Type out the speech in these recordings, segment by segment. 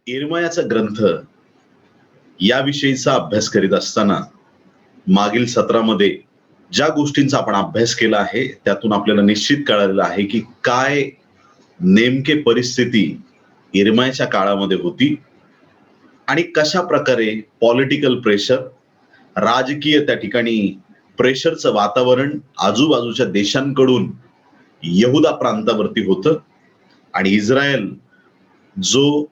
इर्मयाचा ग्रंथ याविषयीचा अभ्यास करीत असताना मागील सत्रामध्ये ज्या गोष्टींचा आपण अभ्यास केला आहे त्यातून आपल्याला निश्चित कळालेलं आहे की काय नेमके परिस्थिती इर्मयाच्या काळामध्ये होती आणि कशा प्रकारे पॉलिटिकल प्रेशर, राजकीय त्या ठिकाणी प्रेशरचं वातावरण आजूबाजूच्या देशांकडून यहुदा प्रांतावरती होतं आणि इस्रायल जो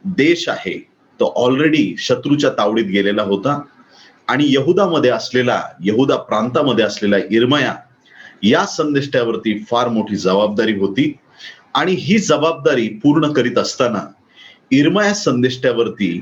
देश आहे तो ऑलरेडी शत्रूच्या तावडीत गेलेला होता आणि यहुदा प्रांतामध्ये असलेला इर्मया या संदेष्ट्यावरती फार मोठी जबाबदारी होती आणि ही जबाबदारी पूर्ण करीत असताना इर्मया संदेष्ट्यावरती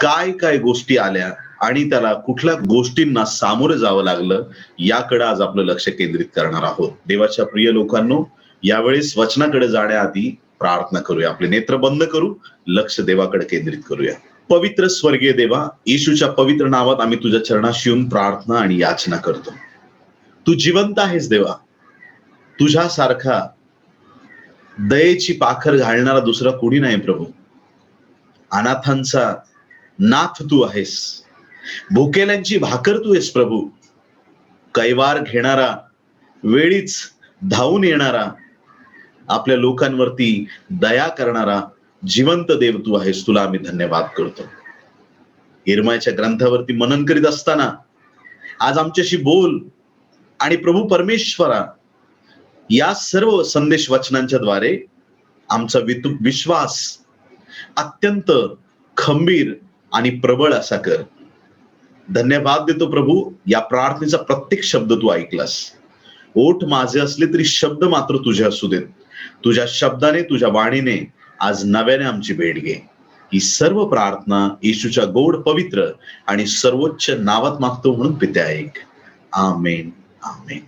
काय काय गोष्टी आल्या आणि त्याला कुठल्या गोष्टींना सामोरे जावं लागलं याकडे आज आपलं लक्ष केंद्रित करणार आहोत. देवाच्या प्रिय लोकांनो, यावेळेस वचनाकडे जाण्याआधी प्रार्थना करूया. आपले नेत्र बंद करू, लक्ष देवाकडे केंद्रित करूया. पवित्र स्वर्गीय देवा, येशूच्या पवित्र नावात आम्ही तुझ्या चरणाशी येऊन प्रार्थना आणि याचना करतो. तू जिवंत आहेस देवा. तुझ्यासारखा दयेची पाखर घालणारा दुसरा कोणी नाही प्रभू. अनाथांचा नाथ तू आहेस. भुकेल्यांची भाकर तू आहेस प्रभू. कैवार घेणारा, वेळीच धावून येणारा, आपल्या लोकांवरती दया करणारा जिवंत देव तू आहेस. तुला आम्ही धन्यवाद करतो. इर्मयाच्या ग्रंथावरती मनन करीत असताना आज आमच्याशी बोल आणि प्रभू परमेश्वरा, या सर्व संदेश वचनांच्या द्वारे आमचा विश्वास अत्यंत खंबीर आणि प्रबळ असा कर. धन्यवाद देतो प्रभू, या प्रार्थनेचा प्रत्येक शब्द तू ऐकलास. ओठ माझे असले तरी शब्द मात्र तुझे असू देत. तुझ्या शब्दाने, तुझ्या वाणीने आज नव्याने आमची भेट घे. ही सर्व प्रार्थना येशूच्या गोड, पवित्र आणि सर्वोच्च नावात मागतो म्हणून पित्या ऐक. आमेन, आमेन.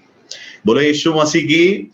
बोला येशू मसीह की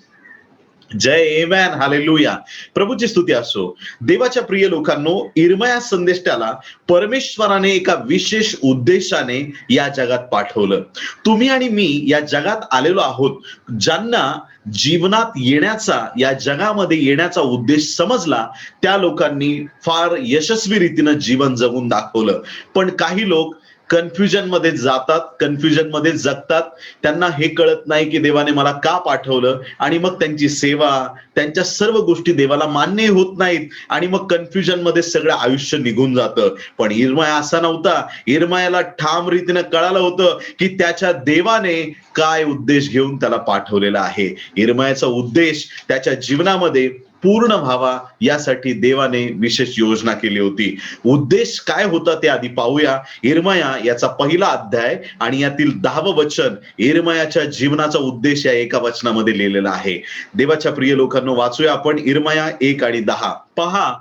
जय. आमेन, हालेलुया. प्रभूची स्तुती असो. देवाच्या प्रिय लोकांनो, इर्मया संदेष्ट्याला परमेश्वराने एका विशेष उद्देशाने या जगात पाठवलं. तुम्ही आणि मी या जगात आलेलो आहोत ज्यांना जीवनात येण्याचा, या जगामध्ये येण्याचा उद्देश समजला, त्या लोकांनी फार यशस्वी रीतीनं जीवन जगून दाखवलं. पण काही लोक कन्फ्युजन मध्ये जातात, कन्फ्युजन मध्ये जगतात. त्यांना हे कळत नाही की देवाने मला का पाठवलं, आणि मग त्यांची सेवा, त्यांच्या सर्व गोष्टी देवाला मान्य होत नाहीत आणि मग कन्फ्युजन मध्ये सगळं आयुष्य निघून जातं. पण इर्मया असा नव्हता. इर्मयाला ठाम रीतीने कळालं होतं की त्याच्या देवाने काय उद्देश घेऊन त्याला पाठवलेला आहे. इर्मयाचा उद्देश त्याच्या जीवनामध्ये पूर्ण व्हावा यासाठी देवाने विशेष योजना केली होती. उद्देश काय होता ते आधी पाहूया. इर्मया याचा पहिला अध्याय आणि यातील 10वं वचन इर्मयाच्या जीवनाचा उद्देश या एका वचनामध्ये लिहिलेला आहे. देवाच्या प्रिय लोकांनो, वाचूया आपण इर्मया 1 आणि 10. पहा,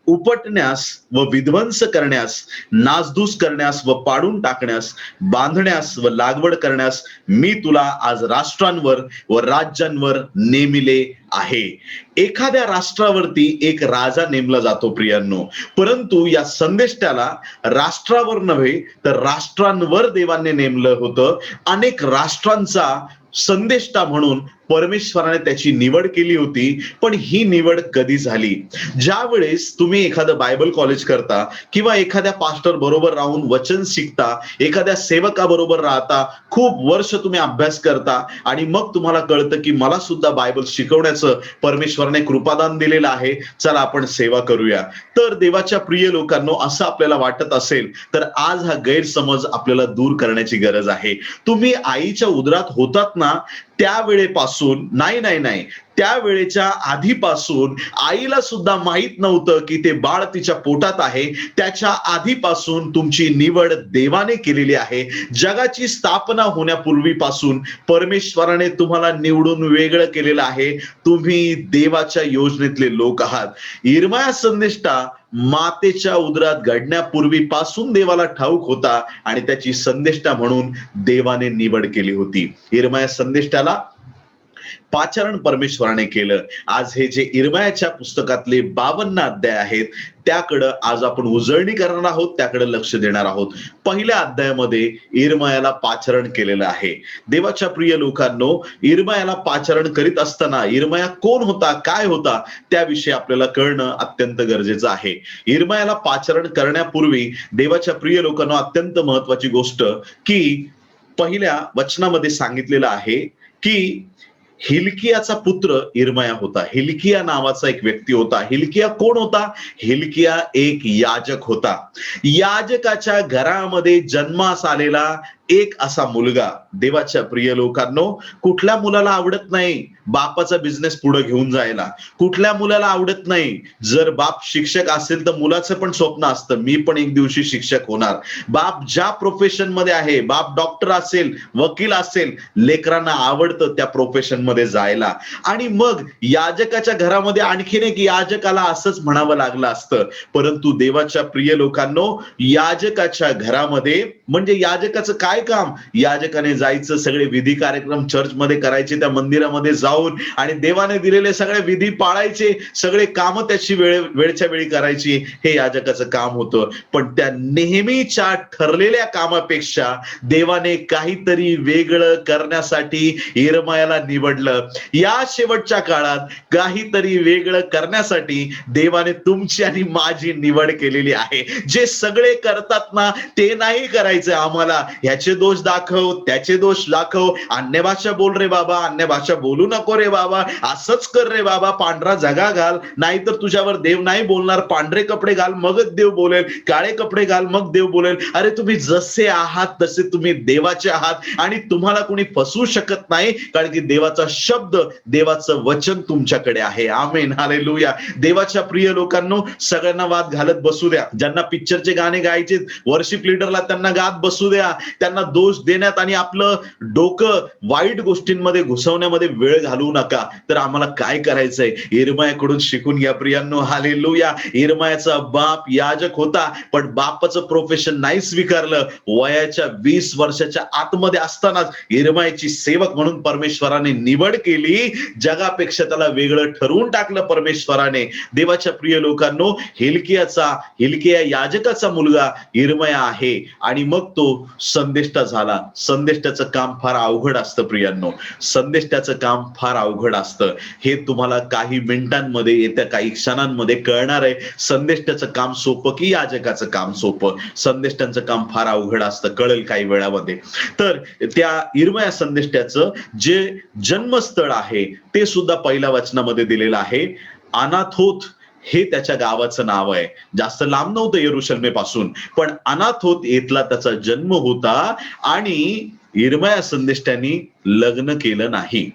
उपटण्यास व विध्वंस करण्यास, नासधूस करण्यास व पाडून टाकण्यास, बांधण्यास व लागवड करण्यास मी तुला आज राष्ट्रांवर व राज्यांवर नेमिले आहे. एखाद्या राष्ट्रावरती एक राजा नेमला जातो प्रियांनो, परंतु या संदेष्ट्याला राष्ट्रावर नव्हे तर राष्ट्रांवर देवाने नेमलं होतं. अनेक राष्ट्रांचा संदेष्टा म्हणून परमेश्वराने त्याची निवड केली होती. पण ही निवड कधी झाली? ज्या वेळेस तुम्ही एखादं बायबल कॉलेज करता किंवा एखाद्या पास्टर बरोबर राहून वचन शिकता, एखाद्या सेवकाबरोबर राहता, खूप वर्ष तुम्ही अभ्यास करता आणि मग तुम्हाला कळतं की मला सुद्धा बायबल शिकवण्याचं परमेश्वराने कृपादान दिलेलं आहे, चला आपण सेवा करूया. तर देवाच्या प्रिय लोकांनो, असं आपल्याला वाटत असेल तर आज हा गैरसमज आपल्याला दूर करण्याची गरज आहे. तुम्ही आईच्या उदरात होतात ना, त्यावेळेपासून नाही, त्यावेळेच्या आधीपासून आईला सुद्धा माहित नव्हतं की ते बाळ तिच्या पोटात आहे. त्याच्या आधीपासून तुमची निवड देवाने केलेली आहे. जगाची स्थापना होण्यापूर्वीपासून परमेश्वराने तुम्हाला निवडून वेगळं केलेलं आहे. तुम्ही देवाच्या योजनेतले लोक आहात. इर्मया संदेष्टा मातेच्या उदरात घडण्यापूर्वीपासून देवाला ठाऊक होता आणि त्याची संदेष्टा म्हणून देवाने निवड केली होती. इर्मया संदेष्टाला पाचारण परमेश्वराने केलं. आज हे जे इर्मयाच्या पुस्तकातले 52 अध्याय आहेत, त्याकडं आज आपण उजळणी करणार आहोत, त्याकडे लक्ष देणार आहोत. पहिल्या अध्यायामध्ये इर्मयाला पाचारण केलेलं आहे. देवाच्या प्रिय लोकांनो, इर्मयाला पाचारण करीत असताना इर्मया कोण होता, काय होता, त्याविषयी आपल्याला कळणं अत्यंत गरजेचं आहे. इर्मयाला पाचारण करण्यापूर्वी देवाच्या प्रिय लोकांनो, अत्यंत महत्वाची गोष्ट की पहिल्या वचनामध्ये सांगितलेलं आहे की हिल्कियाचा पुत्र इर्मया होता. हिल्किया नावाचा एक व्यक्ती होता. हिल्किया कोण होता? हिल्किया एक याजक होता. याजकाच्या घरामध्ये जन्मास आलेला एक असा मुलगा. देवाच्या प्रिय लोकांनो, कुठल्या मुलाला आवडत नाही बापाचा बिझनेस पुढे घेऊन जायला? कुठल्या मुलाला आवडत नाही? जर बाप शिक्षक असेल तर मुलाचं पण स्वप्न असतं, मी पण एक दिवशी शिक्षक होणार. बाप ज्या प्रोफेशन मध्ये आहे, बाप डॉक्टर असेल, वकील असेल, लेकरांना आवडतं त्या प्रोफेशन मध्ये जायला. आणि मग याजकाच्या घरामध्ये आणखीन एक याजकाला असंच म्हणावं लागलं असतं. परंतु देवाच्या प्रिय लोकांनो, याजकाच्या घरामध्ये म्हणजे याजकाचं काय काम? याजकाने जायचं, सगळे विधी कार्यक्रम चर्चमध्ये करायचे, त्या मंदिरामध्ये जाऊन आणि देवाने दिलेले सगळे विधी पाळायचे, सगळे काम त्याची वेळच्या वेळी करायची. हे याजकाचं काम होतं. पण त्या नेहमीच्या ठरलेल्या कामापेक्षा देवाने काहीतरी वेगळं करण्यासाठी इर्मयाला निवडलं. या शेवटच्या काळात काहीतरी वेगळं करण्यासाठी देवाने तुमची आणि माझी निवड केलेली आहे. जे सगळे करतात ना, ते नाही करायचं आम्हाला. ह्याचे दोष दाखव, त्याचे दोष दाखव, अन्य भाषा बोल रे बाबा, अन्य भाषा बोलू नको रे बाबा, असंच कर रे बाबा, पांढरा झगा घाल, नाहीतर तुझ्यावर देव नाही बोलणार, पांढरे कपडे घाल मगच देव बोलेल, काळे कपडे घाल मग देव बोलेल. अरे तुम्ही जसे आहात तसे तुम्ही देवाचे आहात आणि तुम्हाला कोणी फसवू शकत नाही, कारण की देवाचा शब्द, देवाचं वचन तुमच्याकडे आहे. आमेन, हालेलुया. देवाच्या प्रिय लोकांनो, सगळ्यांना वाद घालत बसू द्या. ज्यांना पिक्चरचे गाणे गायचे, वर्शिप लीडरला त्यांना गात बसू द्या. त्यांना दोष देण्यात आणि आपलं डोकं वाईट गोष्टींमध्ये घुसवण्यामध्ये वेळ घालवू नका. तर आम्हाला काय करायचंय? इर्मयाकडून शिकून घ्या प्रियांनो. हालेलुया. इर्मयाचा बाप याजक होता, पण बापाचं प्रोफेशन नाही स्वीकारलं. वयाच्या 20 वर्षाच्या आतमध्ये असतानाच इर्मयाची सेवक म्हणून परमेश्वराने निवड केली. जगापेक्षा त्याला वेगळं ठरवून टाकलं परमेश्वराने. देवाच्या प्रिय लोकांनो, हिल्किया याजकाचा मुलगा इर्मया आहे आणि मग तो संदेष्टा झाला. संदेष्टाचं काम फार अवघड असतं प्रियांनो. संदेष्टाचं काम फार अवघड असतं. हे तुम्हाला काही मिनिटांमध्ये, येत्या काही क्षणांमध्ये कळणार आहे. संदेष्टाचं काम सोपं की याजकाचं काम सोपं? संदेष्टाचं काम फार अवघड असतं, कळेल काही वेळामध्ये. तर त्या इर्मया संदेष्टाचं जे जन्मस्थळ आहे ते सुद्धा पहिल्या वचनामध्ये दिलेलं आहे. अनाथोत हे त्याच्या गावाचं नाव आहे. जास्त लांब नव्हतं यरुशलेमेपासून, पण अनाथोत येथला त्याचा जन्म होता. आणि इर्मया संदेष्टानी लग्न केलं नाही.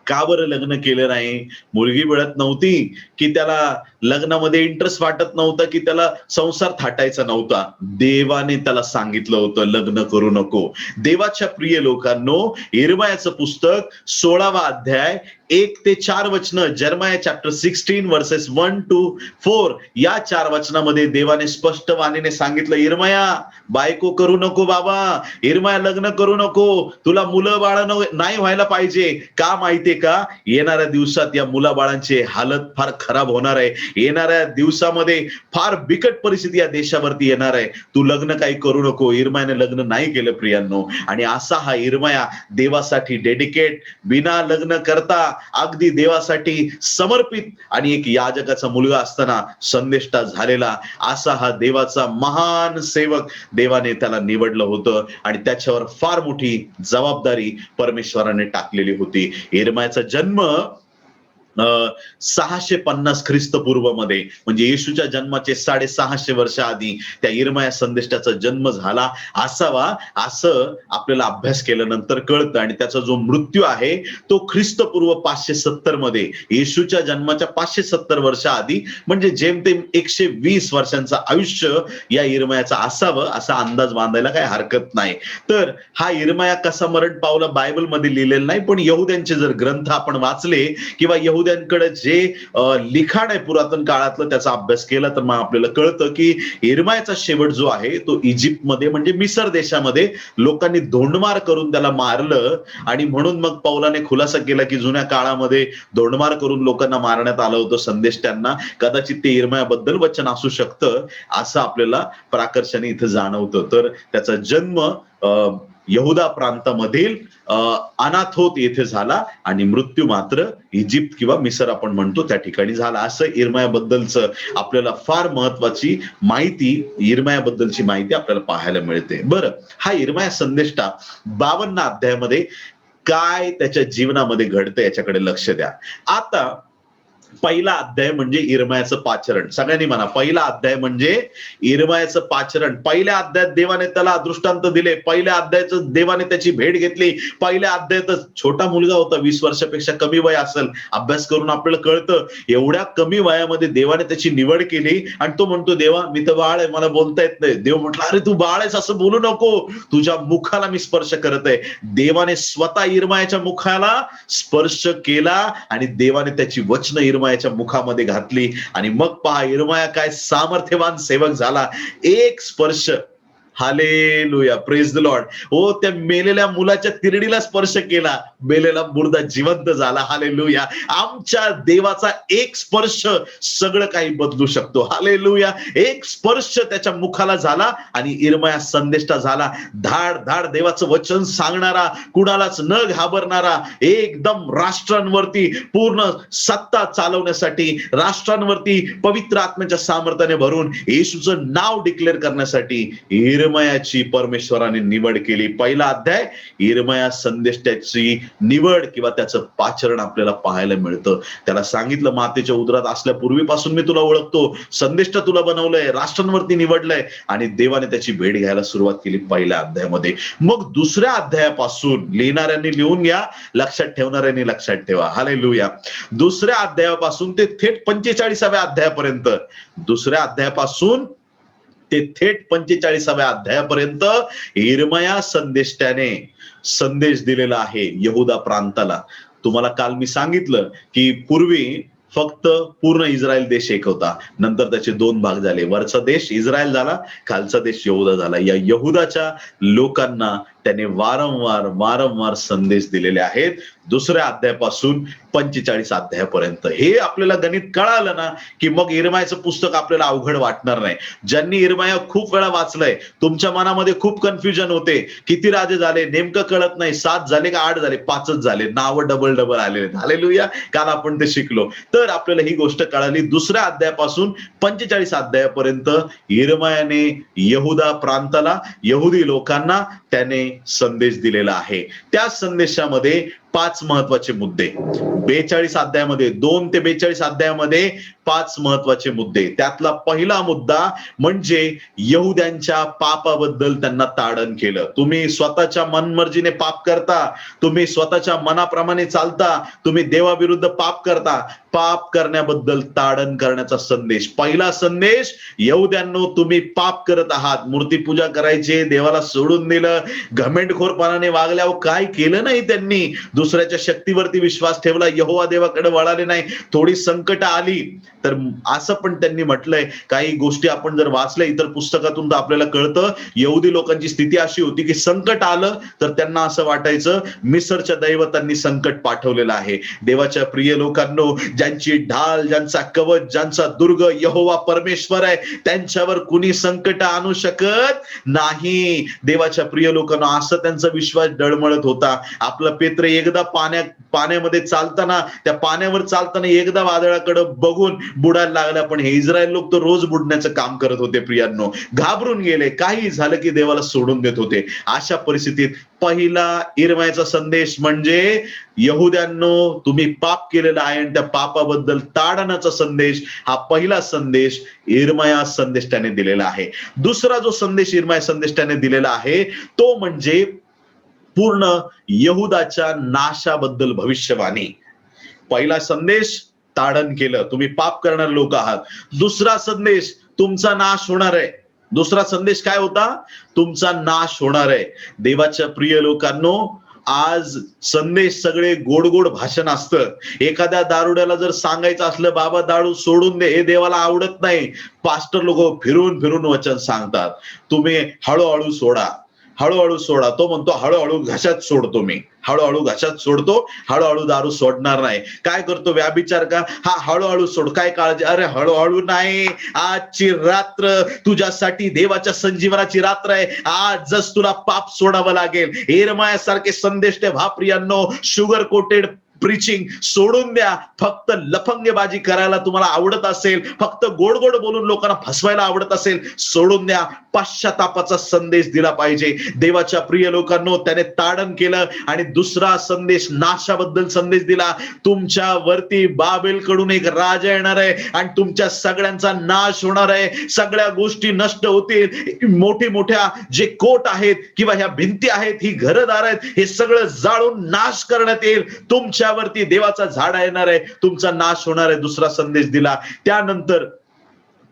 का बरं लग्न केलं नाही? मुलगी मिळत नव्हती, की त्याला लग्नामध्ये इंटरेस्ट वाटत नव्हता, की त्याला संसार थाटायचा नव्हता? देवाने त्याला सांगितलं होतं लग्न करू नको. देवाच्या प्रिय लोकांनो, इर्मयाचं पुस्तक 16वा अध्याय 1 ते 4 वचनं, जर्माया चॅप्टर 16 वर्सेस 1 to 4, या 4 वचनामध्ये देवाने स्पष्ट वाणीने सांगितलं, इर्मया बायको करू नको बाबा, इर्मया लग्न करू नको, तुला मुलं बाळ नाही व्हायला पाहिजे. का माहितीये का? येणाऱ्या दिवसात या मुलाबाळांची हालत फार खराब होणार आहे. येणाऱ्या दिवसामध्ये फार बिकट परिस्थिती या देशावरती येणार आहे. तू लग्न काही करू नको. इर्मयाने लग्न नाही केलं प्रियांनो. आणि असा हा इर्मया देवासाठी डेडिकेट, बिना लग्न करता अगदी देवासाठी समर्पित आणि एक याजकाचा मुलगा असताना संदेष्टा झालेला असा हा देवाचा महान सेवक, देवाने त्याला निवडलं होतं आणि त्याच्यावर फार मोठी जबाबदारी परमेश्वराने टाकलेली होती. इर्मयाचा जन्म 650 ख्रिस्तपूर्व मध्ये, म्हणजे येशूच्या जन्माचे 650 वर्ष आधी त्या इर्मया संदेष्टाचा जन्म झाला असावा, असं आपल्याला अभ्यास केल्यानंतर कळतं. आणि त्याचा जो मृत्यू आहे तो ख्रिस्तपूर्व 570 मध्ये, येशूच्या जन्माच्या 570 वर्ष आधी, म्हणजे जेमतेम 120 वर्षांचं आयुष्य या इर्मयाचं असावं असा अंदाज बांधायला काही हरकत नाही. तर हा इर्मया कसा मरण पावला बायबलमध्ये लिहिलेला नाही, पण यहुद्यांचे जर ग्रंथ आपण वाचले किंवा यहूद्यांकडे जे लिखाण आहे पुरातन काळातलं, त्याचा अभ्यास केला तर मग आपल्याला कळतं की यिर्मयाचा शेवट जो आहे तो इजिप्तमध्ये म्हणजे मिसर देशामध्ये लोकांनी धोंडमार करून त्याला मारलं. आणि म्हणून मग पौलाने खुलासा केला की जुन्या काळामध्ये धोंडमार करून लोकांना मारण्यात आलं होतं संदेष्ट्यांना. कदाचित ते यिर्मयाबद्दल वचन असू शकतं असं आपल्याला प्राकर्षाने इथं जाणवतं. तर त्याचा जन्म यहुदा प्रांतामधील अनाथोत येथे झाला आणि मृत्यू मात्र इजिप्त किंवा मिसर आपण म्हणतो त्या ठिकाणी झाला. असं यिर्मयाबद्दलचं आपल्याला फार महत्वाची माहिती, यिर्मयाबद्दलची माहिती आपल्याला पाहायला मिळते. बरं, हा यिर्मया संदेष्टा 52 अध्यायामध्ये काय त्याच्या जीवनामध्ये घडतं याच्याकडे लक्ष द्या. आता पहिला अध्याय म्हणजे यिर्मयाचं पाचारण. सगळ्यांनी म्हणा, पहिला अध्याय म्हणजे यिर्मयाचं पाचारण. पहिल्या अध्यायात देवाने त्याला दृष्टांत दिले, पहिल्या अध्यायाचं देवाने त्याची भेट घेतली. पहिल्या अध्यायातच छोटा मुलगा होता, 20 वर्षापेक्षा कमी वय असेल. अभ्यास करून आपल्याला कळतं एवढ्या कमी वयामध्ये देवाने त्याची निवड केली आणि तो म्हणतो, देवा मी तर बाळ आहे, मला बोलता येत नाही. देव म्हटलं, अरे तू बाळ आहेस असं बोलू नको, तुझ्या मुखाला मी स्पर्श करत आहे. देवाने स्वतः यिर्मयाच्या मुखाला स्पर्श केला आणि देवाने त्याची वचन यिर्मयाच्या मुखामध्ये घातली. आणि मग पहा यिर्मया काय सामर्थ्यवान सेवक झाला. एक स्पर्श, हालेलुया, प्रेज द लॉर्ड. हो, त्या मेलेल्या मुलाच्या तिरडीला स्पर्श केला, मेलेला मुर्दा जिवंत झाला. हालेलुया. आमच्या देवाचा एक स्पर्श सगळं काही बदलू शकतो. हालेलुया. एक स्पर्श त्याच्या मुखाला झाला आणि यिर्मया संदेष्टा झाला. धाड धाड देवाचं वचन सांगणारा, कुणालाच न घाबरणारा, एकदम राष्ट्रांवरती पूर्ण सत्ता चालवण्यासाठी, राष्ट्रांवरती पवित्र आत्म्याच्या सामर्थ्याने भरून येशूचं नाव डिक्लेअर करण्यासाठी यिर्मयाची परमेश्वराने निवड केली. पहिला अध्याय यिर्मया संदेष्ट्याची निवड किंवा त्याचं पाचरण आपल्याला पाहायला मिळतं. त्याला सांगितलं, मातेच्या उदरात असल्यापूर्वीपासून मी तुला ओळखतो, संदेष्ट तुला बनवलंय, राष्ट्रांवरती निवडलंय. आणि देवाने त्याची भेट घ्यायला सुरुवात केली पहिल्या अध्यायामध्ये. मग दुसऱ्या अध्यायापासून, लिहिणाऱ्यांनी लिहून घ्या, लक्षात ठेवणाऱ्यांनी लक्षात ठेवा. हालेलुया. दुसऱ्या अध्यायापासून ते थेट 45व्या अध्यायापर्यंत, दुसऱ्या अध्यायापासून ते थेट 45व्या अध्यायापर्यंत यिर्मया संदेष्ट्याने संदेश दिलेला आहे यहुदा प्रांताला. तुम्हाला काल मी सांगितलं की पूर्वी फक्त पूर्ण इस्रायल देश एक होता, नंतर त्याचे 2 भाग झाले. वरचा देश इस्रायल झाला, खालचा देश यहुदा झाला. या यहुदाच्या लोकांना त्याने वारंवार वारंवार संदेश दिलेले आहेत, दुसऱ्या अध्यायापासून 45 अध्यायापर्यंत. हे आपल्याला गणित कळालं ना की मग यिर्मयाचं पुस्तक आपल्याला अवघड वाटणार नाही. ज्यांनी यिर्मया खूप वेळा वाचलंय, तुमच्या मनामध्ये खूप कन्फ्युजन होते, किती राजे झाले नेमकं कळत नाही, 7 झाले का 8 झाले, 5च झाले, नावं डबल डबल आलेले. हालेलुया. काल आपण ते शिकलो. तर आपल्याला ही गोष्ट कळाली. दुसऱ्या अध्यायापासून 45 अध्यायापर्यंत यिर्मयाने यहुदा प्रांताला, यहुदी लोकांना त्याने संदेश दिलेला आहे. त्या संदेशामध्ये 5 महत्वाचे मुद्दे, 42 अध्यायामध्ये, 2 ते 42 अध्यायामध्ये 5 महत्वाचे मुद्दे. त्यातला पहिला मुद्दा म्हणजे यहुद्यांच्या पापाबद्दल त्यांना ताडण केलं. तुम्ही स्वतःच्या मनमर्जीने पाप करता, तुम्ही स्वतःच्या मनाप्रमाणे चालता, तुम्ही देवाविरुद्ध पाप करता. पाप करण्याबद्दल ताडण करण्याचा संदेश. पहिला संदेश, यहुद्यांनो तुम्ही पाप करत आहात, मूर्तीपूजा करायची, देवाला सोडून दिलं, घमेंडखोरपणाने वागल्यावर काय केलं नाही त्यांनी, दुसऱ्याच्या शक्तीवरती विश्वास ठेवला, यहोवा देवाकडे वळाले नाही. थोडी संकट आली तर असं पण त्यांनी म्हटलंय, काही गोष्टी आपण जर वाचल्या इतर पुस्तकातून तर आपल्याला कळतं, यहुदी लोकांची स्थिती अशी होती की संकट आलं तर त्यांना असं वाटायचं मिसरच्या दैवतांनी संकट पाठवलेलं आहे. देवाच्या प्रिय लोकांनो, ज्यांची ढाल, ज्यांचा कवच, ज्यांचा दुर्ग यहोवा परमेश्वर आहे, त्यांच्यावर कुणी संकट आणू शकत नाही. देवाच्या प्रिय लोकांनो, असं त्यांचा विश्वास डळमळत होता. आपला पेत्र एकदा पाण्यामध्ये चालताना, त्या पाण्यावर चालताना एकदा वादळाकडे बघून बुडायला लागला, पण हे इस्रायल लोक तर रोज बुडण्याचं काम करत होते. प्रियांनो, घाबरून गेले, काही झालं की देवाला सोडून देत होते. अशा परिस्थितीत पहिला यिर्मयाचा संदेश म्हणजे यहुद्यांनो तुम्ही पाप केलेला आहे आणि त्या पापाबद्दल ताडण्याचा संदेश, हा पहिला संदेश यिर्मया संदेष्टाने दिलेला आहे. दुसरा जो संदेश यिर्मया संदेष्टाने दिलेला आहे तो म्हणजे पूर्ण यहुदाच्या नाशाबद्दल भविष्यवाणी. पहिला संदेश, ताडण केलं, तुम्ही पाप करणारे लोक आहात. दुसरा संदेश, तुमचा नाश होणार आहे. दुसरा संदेश काय होता? तुमचा नाश होणार आहे. देवाच्या प्रिय लोकांनो, आज संदेश सगळे गोड गोड भाषण असतं. एखाद्या दारुड्याला जर सांगायचं असलं बाबा दारू सोडून दे, हे देवाला आवडत नाही. पास्टर लोक फिरून फिरून वचन सांगतात, तुम्ही हळूहळू सोडा, हळूहळू सोडा. तो म्हणतो हळूहळू घशात सोडतो, मी हळूहळू घशात सोडतो, हळूहळू दारू सोडणार नाही. काय करतो व्याभिचार का? हा हळूहळू सोड, काय काळजी? अरे हळूहळू नाही, आजची रात्र तुझ्यासाठी देवाच्या संजीवनाची रात्र आहे. आजच तुला पाप सोडावं लागेल. यिर्मयासारखे संदेश ते प्रियांनो, शुगर कोटेड प्रीचिंग सोडून द्या. फक्त लफंगेबाजी करायला तुम्हाला आवडत असेल, फक्त गोड गोड बोलून लोकांना फसवायला आवडत असेल, सोडून द्या. पश्चातापाचा संदेश दिला पाहिजे. देवाच्या प्रिय लोकांनो, त्याने ताडण केलं आणि दुसरा संदेश नाशाबद्दल संदेश दिला. तुमच्यावरती बाबेलकडून एक राजा येणार आहे आणि तुमच्या सगळ्यांचा नाश होणार आहे. सगळ्या गोष्टी नष्ट होतील. मोठी मोठ्या जे कोट आहेत किंवा ह्या भिंती आहेत, ही घरदार आहेत, हे सगळं जाळून नाश करण्यात येईल. तुमच्यावरती देवाचा झाडा येणार आहे, तुमचा नाश होणार आहे. दुसरा संदेश दिला. त्यानंतर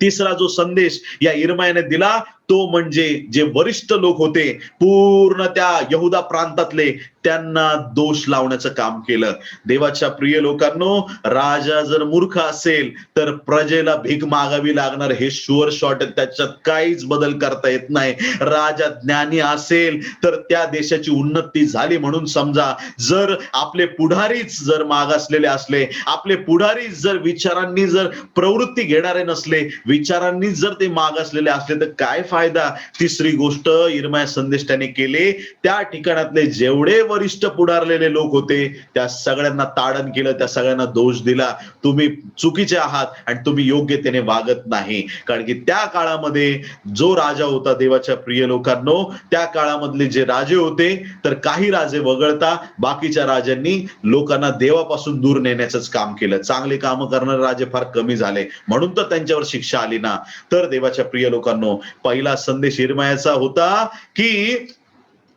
तिसरा जो संदेश या यिर्मयाने दिला तो म्हणजे जे वरिष्ठ लोक होते पूर्ण त्या यहुदा प्रांतातले, त्यांना दोष लावण्याचं काम केलं. देवाच्या प्रिय लोकांनो, राजा जर मूर्ख असेल तर प्रजेला भीक मागावी लागणार, हे शुअर शॉर्ट आहे. त्याच्यात काहीच बदल करता येत नाही. राजा ज्ञानी असेल तर त्या देशाची उन्नती झाली म्हणून समजा. जर आपले पुढारीच जर मागासलेले असले, आपले पुढारी जर विचारांनी जर प्रवृत्ती घेणारे नसले, विचारांनी जर ते मागासलेले असले तर काय फायदा? तिसरी गोष्ट यिर्मया संदेश त्याने केले, त्या ठिकाणातले जेवढे वरिष्ठ पुढारलेले लोक होते त्या सगळ्यांना ताडण केलं, त्या सगळ्यांना दोष दिला. तुम्ही चुकीचे आहात आणि तुम्ही योग्यतेने वागत नाही. कारण की त्या काळामध्ये जो राजा होता, देवाच्या प्रिय लोकांनो, त्या काळामधले जे राजे होते तर काही राजे वगळता बाकीच्या राजांनी लोकांना देवापासून दूर नेण्याचंच काम केलं. चांगले काम करणारे राजे फार कमी झाले, म्हणून तर त्यांच्यावर शिक्षा आली ना. तर देवाच्या प्रिय लोकांनो, पहिला संदेश यिर्मयाचा होता की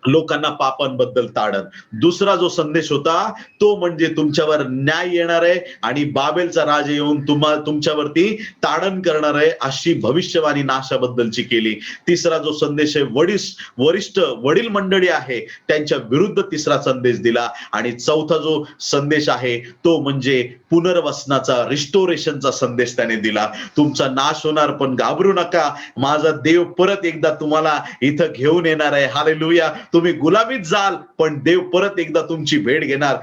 लोकांना पापांबद्दल ताडण. दुसरा जो संदेश होता तो म्हणजे तुमच्यावर न्याय येणार आहे आणि बाबेलचा राजा येऊन तुमच्यावरती ताडण करणार आहे, अशी भविष्यवाणी नाशाबद्दलची केली. तिसरा जो संदेश आहे वरिष्ठ वडील मंडळी आहे त्यांच्या विरुद्ध तिसरा संदेश दिला. आणि चौथा जो संदेश आहे तो म्हणजे पुनर्वसनाचा, रिस्टोरेशनचा संदेश त्याने दिला. तुमचा नाश होणार पण घाबरू नका, माझा देव परत एकदा तुम्हाला इथं घेऊन येणार आहे. हालेलुया. तुम्ही गुलामीत जाल पण देव परत एकदा तुमची भेट घेणार,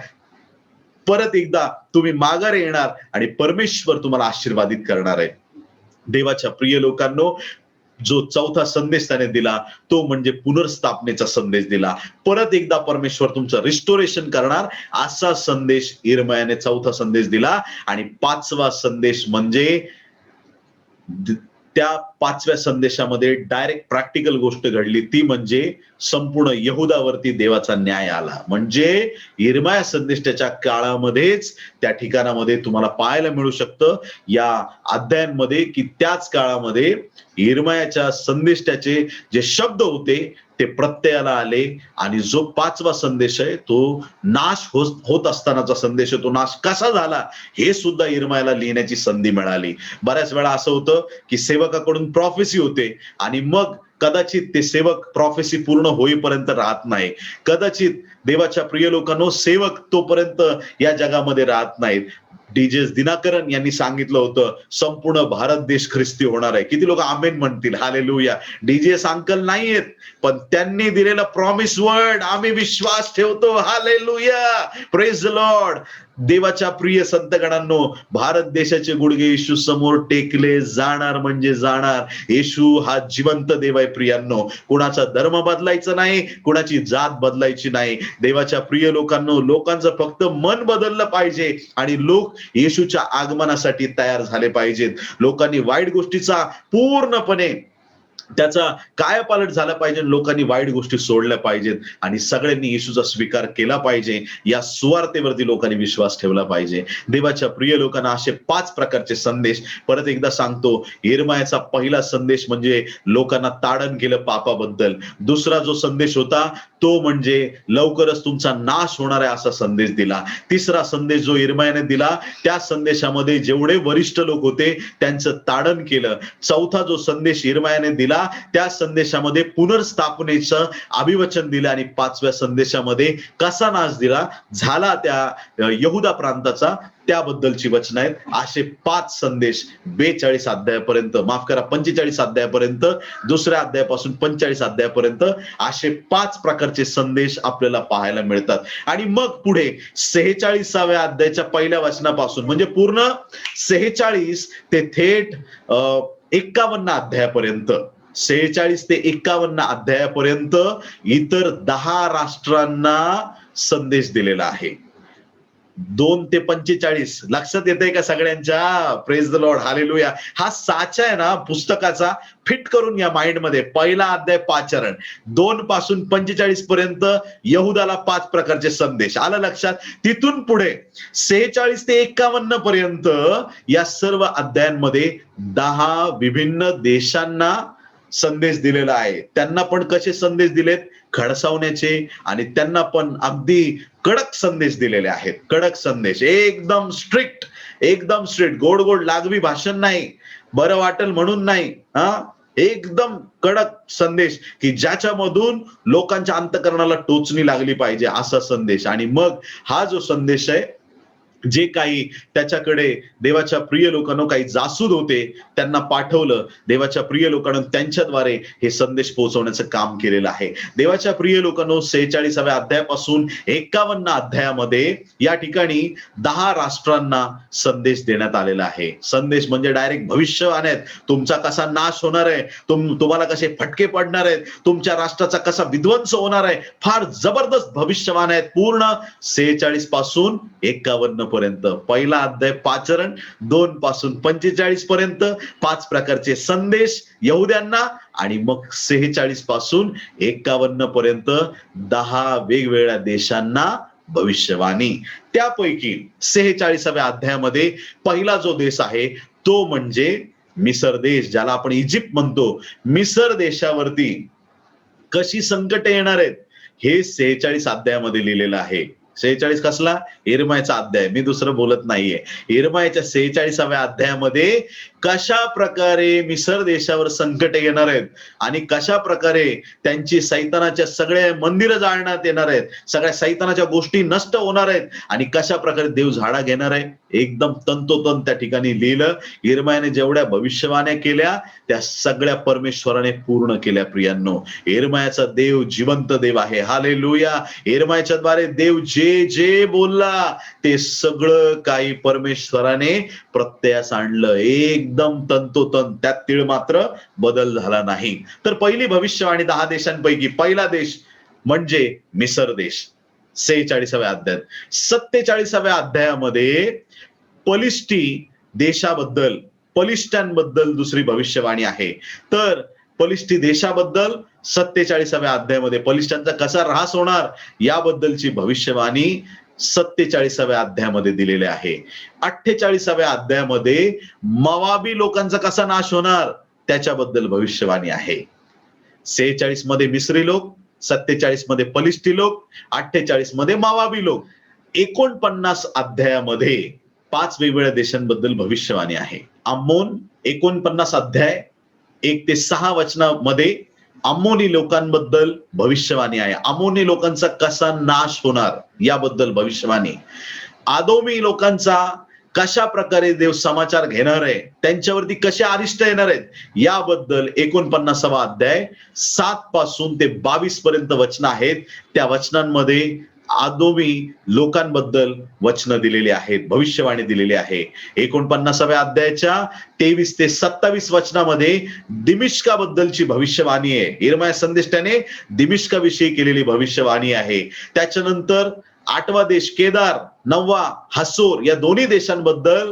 परत एकदा तुम्ही माघारी येणार आणि परमेश्वर तुम्हाला आशीर्वादित करणार आहे. देवाच्या प्रिय लोकांनो, जो चौथा संदेश त्याने दिला तो म्हणजे पुनर्स्थापनेचा संदेश दिला. परत एकदा परमेश्वर तुमचं रिस्टोरेशन करणार, असा संदेश यिर्मयाने चौथा संदेश दिला. आणि पाचवा संदेश म्हणजे त्या पाचव्या संदेशामध्ये डायरेक्ट प्रॅक्टिकल गोष्ट घडली, ती म्हणजे संपूर्ण यहुदावरती देवाचा न्याय आला. म्हणजे यिर्मया संदेश त्याच्या काळामध्येच त्या ठिकाणामध्ये तुम्हाला पाहायला मिळू शकतं या अध्यायांमध्ये की त्याच काळामध्ये यिर्मयाच्या संदेश त्याचे जे शब्द होते ते प्रत्ययाला आले. आणि जो पाचवा संदेश आहे तो नाश होत असतानाचा संदेश आहे. तो नाश कसा झाला हे सुद्धा यिर्मयाला लिहिण्याची संधी मिळाली. बऱ्याच वेळा असं होतं की सेवकाकडून प्रॉफेसी होते आणि मग कदाचित ते सेवक प्रॉफेसी पूर्ण होईपर्यंत राहत नाही. कदाचित देवाच्या प्रिय लोकांनो, सेवक तोपर्यंत या जगामध्ये राहत नाहीत. डीजेस दिनाकरन यांनी सांगितलं होतं संपूर्ण भारत देश ख्रिस्ती होणार आहे. किती लोक आमेन म्हणतील? हालेलुया. डीजेस अंकल नाहीयेत पण त्यांनी दिलेला प्रॉमिस वर्ड आम्ही विश्वास ठेवतो. हालेलुया. Praise the Lord. देवाच्या प्रिय संतगणांनो, भारत देशाचे गुडघे येशू समोर टेकले जाणार म्हणजे जाणार. येशू हा जिवंत देव आहे प्रियांनो. कुणाचा धर्म बदलायचा नाही, कुणाची जात बदलायची नाही. देवाच्या प्रिय लोकांनो, लोकांचं फक्त मन बदललं पाहिजे आणि लोक येशूच्या आगमनासाठी तयार झाले पाहिजेत. लोकांनी वाईट गोष्टीचा पूर्णपणे त्याचा कायापालट झाला पाहिजे. लोकांनी वाईट गोष्टी सोडल्या पाहिजेत आणि सगळ्यांनी येशूचा स्वीकार केला पाहिजे. या सुवार्तेवरती लोकांनी विश्वास ठेवला पाहिजे. देवाच्या प्रिय लोकांना असे 5 प्रकारचे संदेश परत एकदा सांगतो. यिर्मयाचा पहिला संदेश म्हणजे लोकांना ताडण केलं पापाबद्दल. दुसरा जो संदेश होता तो म्हणजे लवकरच तुमचा नाश होणार आहे असा संदेश दिला. तिसरा संदेश जो यिर्मयाने दिला, त्या संदेशामध्ये जेवढे वरिष्ठ लोक होते त्यांचं ताडण केलं. चौथा जो संदेश यिर्मयाने दिला, त्या संदेशामध्ये पुनर्स्थापनेचं अभिवचन दिलं. आणि पाचव्या संदेशामध्ये कसा नाश दिला झाला त्या यहुदा प्रांताचा, त्याबद्दलची वचन आहेत. असे 5 संदेश 42 अध्यायापर्यंत, माफ करा 45 अध्यायापर्यंत, दुसऱ्या अध्यायापासून 45 अध्यायापर्यंत असे 5 प्रकारचे संदेश आपल्याला पाहायला मिळतात. आणि मग पुढे 46व्या अध्यायाच्या पहिल्या वचनापासून म्हणजे पूर्ण 46 ते थेट 51 अध्यायापर्यंत, 46 ते 51 अध्यायापर्यंत इतर 10 राष्ट्रांना संदेश दिलेला आहे. 2 ते 45 लक्षात येतंय का सगळ्यांच्या? Praise the Lord, hallelujah. हा साचा आहे ना पुस्तकाचा, फिट करून या माइंड मध्ये. पहिला अध्याय पाचारण, 2 पासून 45 पर्यंत यहुदाला 5 प्रकारचे संदेश, आलं लक्षात? तिथून पुढे 46 ते 51 पर्यंत या सर्व अध्यायांमध्ये 10 विभिन्न देशांना संदेश दिलेला आहे. त्यांना पण कसे संदेश दिलेत? खडसावण्याचे. आणि त्यांना पण अगदी कडक संदेश दिलेले आहेत. कडक संदेश, एकदम स्ट्रिक्ट, एकदम स्ट्रिक्ट, गोड गोड लागवी भाषण नाही, बरं वाटेल म्हणून नाही, एकदम कडक संदेश की ज्याच्यामधून लोकांच्या अंतःकरणाला टोचणी लागली पाहिजे असा संदेश. आणि मग हा जो संदेश आहे, जे काही त्याच्याकडे देवाच्या प्रिय लोकांना काही जासूद होते त्यांना पाठवलं. देवाच्या प्रिय लोकांना त्यांच्याद्वारे हे संदेश पोहोचवण्याचं काम केलेलं आहे. देवाच्या प्रिय लोकांना 46व्या अध्यायापासून 51 अध्यायामध्ये या ठिकाणी 10 राष्ट्रांना संदेश देण्यात आलेला आहे. संदेश म्हणजे डायरेक्ट भविष्यवाणी आहेत. तुमचा कसा नाश होणार आहे, तुम्हाला कसे फटके पडणार आहेत, तुमच्या राष्ट्राचा कसा विध्वंस होणार आहे, फार जबरदस्त भविष्यवाणी आहेत. पूर्ण 46 पासून 51 पर्यंत. पहिला अध्याय पाचरण, 2 पासून 45 पर्यंत 5 प्रकारचे संदेश यहुद्यांना. आणि मग 46 पासून 51 पर्यंत 10 वेगवेगळ्या देशांना भविष्यवाणी. त्यापैकी 46व्या अध्यायामध्ये पहिला जो देश आहे तो म्हणजे मिसर देश, ज्याला आपण इजिप्त म्हणतो. मिसर देशावरती कशी संकट येणार आहेत हे 46 अध्यायामध्ये लिहिलेलं आहे. 46 कसला? यिर्मयाचा अध्याय, मी दुसरं बोलत नाहीये. यिर्मयाच्या 46व्या अध्यायामध्ये कशा प्रकारे मिसर देशावर संकट येणार आहेत आणि कशा प्रकारे त्यांची सैतानाच्या सगळ्या मंदिरं जाळण्यात येणार आहेत, सगळ्या सैतानाच्या गोष्टी नष्ट होणार आहेत आणि कशा प्रकारे देव झाडा घेणार आहे, एकदम तंतोतंत त्या ठिकाणी लिहिलं. यिर्मयाने जेवढ्या भविष्यवाण्या केल्या त्या सगळ्या परमेश्वराने पूर्ण केल्या. प्रियांनो, यिर्मयाचा देव जिवंत देव आहे. हालेलुया. यिर्मयाच्या द्वारे देव जे जे बोलला ते सगळं काही परमेश्वराने प्रत्ययास आणलं, एकदम तंतोतंत. त्यात तीळ मात्र बदल झाला नाही. तर पहिली भविष्यवाणी 10 देशांपैकी पहिला देश म्हणजे मिसर देश 46व्या अध्यायात. 47व्या अध्यायामध्ये पलिष्टी देशाबद्दल, पलिष्ठांबद्दल दुसरी भविष्यवाणी आहे. तर पलिष्टी देशाबद्दल 47व्या अध्यायामध्ये पलिष्ठांचा कसा ऱ्हास होणार याबद्दलची भविष्यवाणी 47व्या अध्यायामध्ये दिलेले आहे. 48व्या अध्यायामध्ये मोवाबी लोकांचा कसा नाश होणार त्याच्याबद्दल भविष्यवाणी आहे. 46 मध्ये मिस्री लोक, 47 मध्ये पलिष्टी लोक, 48 मध्ये मोवाबी लोक. 49 अध्यायामध्ये 5 वेगवेगळ्या देशांबद्दल भविष्यवाणी आहे. अम्मोन 49 अध्याय 1 ते 6 वचनामध्ये अम्मोनी लोकांबद्दल भविष्यवाणी आहे. अम्मोनी लोकांचा कसा नाश होणार याबद्दल भविष्यवाणी. आदोमी लोकांचा कशा प्रकारे देव समाचार घेणार आहे, त्यांच्यावरती कसे अरिष्ट येणार आहेत याबद्दल 49वा अध्याय 7 पासून ते 22 पर्यंत वचन आहेत. त्या वचनांमध्ये आदोमी लोकांबद्दल वचन दिलेली आहेत, भविष्यवाणी दिलेली आहे. 49व्या अध्यायाच्या 23 ते 27 वचनामध्ये दिमिश्काबद्दलची भविष्यवाणी आहे. यिर्मया संदेष्टाने दिमिश्काविषयी केलेली भविष्यवाणी आहे. त्याच्यानंतर 8वा देश केदार, 9वा हसोर या दोन्ही देशांबद्दल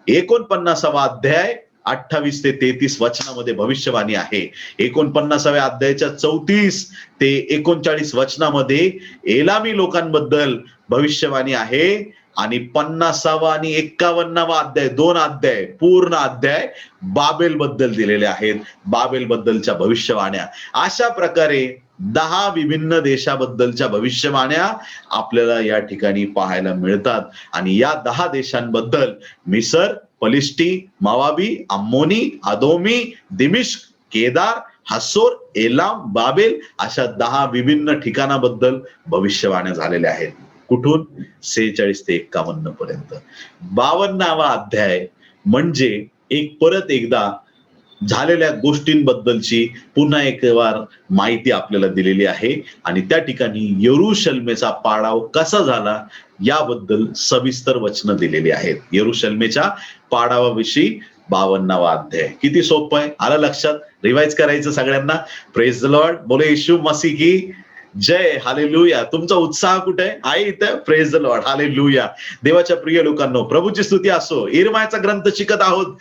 49वा अध्याय 28 ते 33 वचनामध्ये भविष्यवाणी आहे. 49व्या अध्यायाच्या 34 ते 39 वचनामध्ये एलामी लोकांबद्दल भविष्यवाणी आहे. आणि 50वा आणि 51वा अध्याय, 2 अध्याय, पूर्ण अध्याय बाबेल बद्दल दिलेले आहेत, बाबेल बद्दलच्या भविष्यवाण्या. अशा प्रकारे 10 विभिन्न देशाबद्दलच्या भविष्यवाण्या आपल्याला या ठिकाणी पाहायला मिळतात. आणि या 10 देशांबद्दल मिसर, पलिष्टी, मवाबी, अम्मोनी, अदोमी, दिमिश्क, केदार, हसोर, एलाम, बाबेल अशा 10 विभिन्न ठिकाणाबद्दल भविष्यवाण्या झालेल्या आहेत. कुठून? 46 ते 51 पर्यंत. 52वा अध्याय म्हणजे परत एकदा झालेल्या गोष्टींबद्दलची पुन्हा एक वार माहिती आपल्याला दिलेली आहे. आणि त्या ठिकाणी यरूशलेमेचा पाडाव कसा झाला याबद्दल सविस्तर वचनं दिलेली आहेत. यरूशलेमेच्या पाडावाविषयी 52वा अध्याय. किती सोपं आहे, आलं लक्षात? रिवाइज करायचं सगळ्यांना. प्रेज द लॉर्ड, बोले येशू मसीह की जय. हालेलुया. तुमचा उत्साह कुठे आहे इथं? Praise the Lord, hallelujah. देवाच्या प्रिय लोकांनो, प्रभूची स्तुती असो. यिर्मयाचा ग्रंथ शिकत आहोत.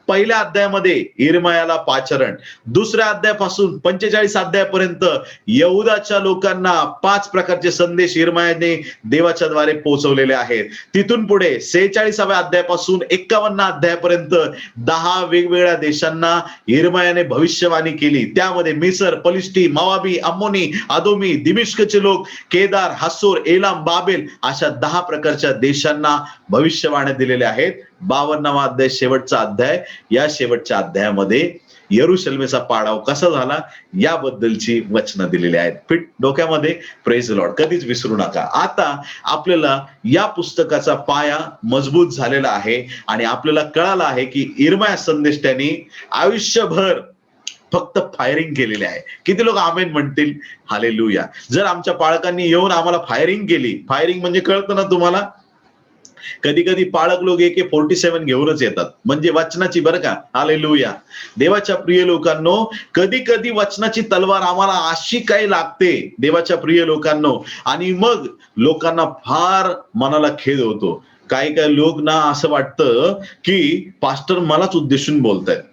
पहिल्या अध्यायामध्ये यिर्मयाला पाचारण, दुसऱ्या अध्यायापासून 45 अध्यायापर्यंत यहुदाच्या लोकांना 5 प्रकारचे संदेश यिर्मयाने देवाच्या द्वारे पोहोचवलेले आहेत. तिथून पुढे 46व्या अध्यायापासून 51 अध्यायापर्यंत 10 वेगवेगळ्या देशांना यिर्मयाने भविष्यवाणी केली. त्यामध्ये मिसर, पलिष्टी, मवाबी, अम्मोनी, अदोमी, दिमिश्कचे लोक, केदार, हसोर, एलाम, बाबेल अशा 10 प्रकारच्या देशांना भविष्यवाण्या दिलेल्या आहेत. 52वा अध्याय शेवटचा अध्याय. या शेवटच्या अध्यायामध्ये यरूशलेमेचा पाडाव कसा झाला याबद्दलची वचनं दिलेली आहेत. फिट डोक्यामध्ये. प्रेज लॉर्ड, कधीच विसरू नका. आता आपल्याला या पुस्तकाचा पाया मजबूत झालेला आहे आणि आपल्याला कळालं आहे की यिर्मया संदेश त्यांनी आयुष्यभर फक्त फायरिंग केलेली आहे. किती लोक आमेन म्हणतील? हालेलुया. जर आमच्या पालकांनी येऊन आम्हाला फायरिंग केली, फायरिंग म्हणजे कळतं ना तुम्हाला, कधी कधी पालक लोक AK-47 घेऊनच येतात, म्हणजे वचनाची, बरं का. हालेलुया. देवाच्या प्रिय लोकांनो, कधी कधी वचनाची तलवार आम्हाला अशी काही लागते देवाच्या प्रिय लोकांनो, आणि मग लोकांना फार मनाला खेद होतो. काही काही लोक ना असं वाटतं की पास्टर मलाच उद्देशून बोलतायत,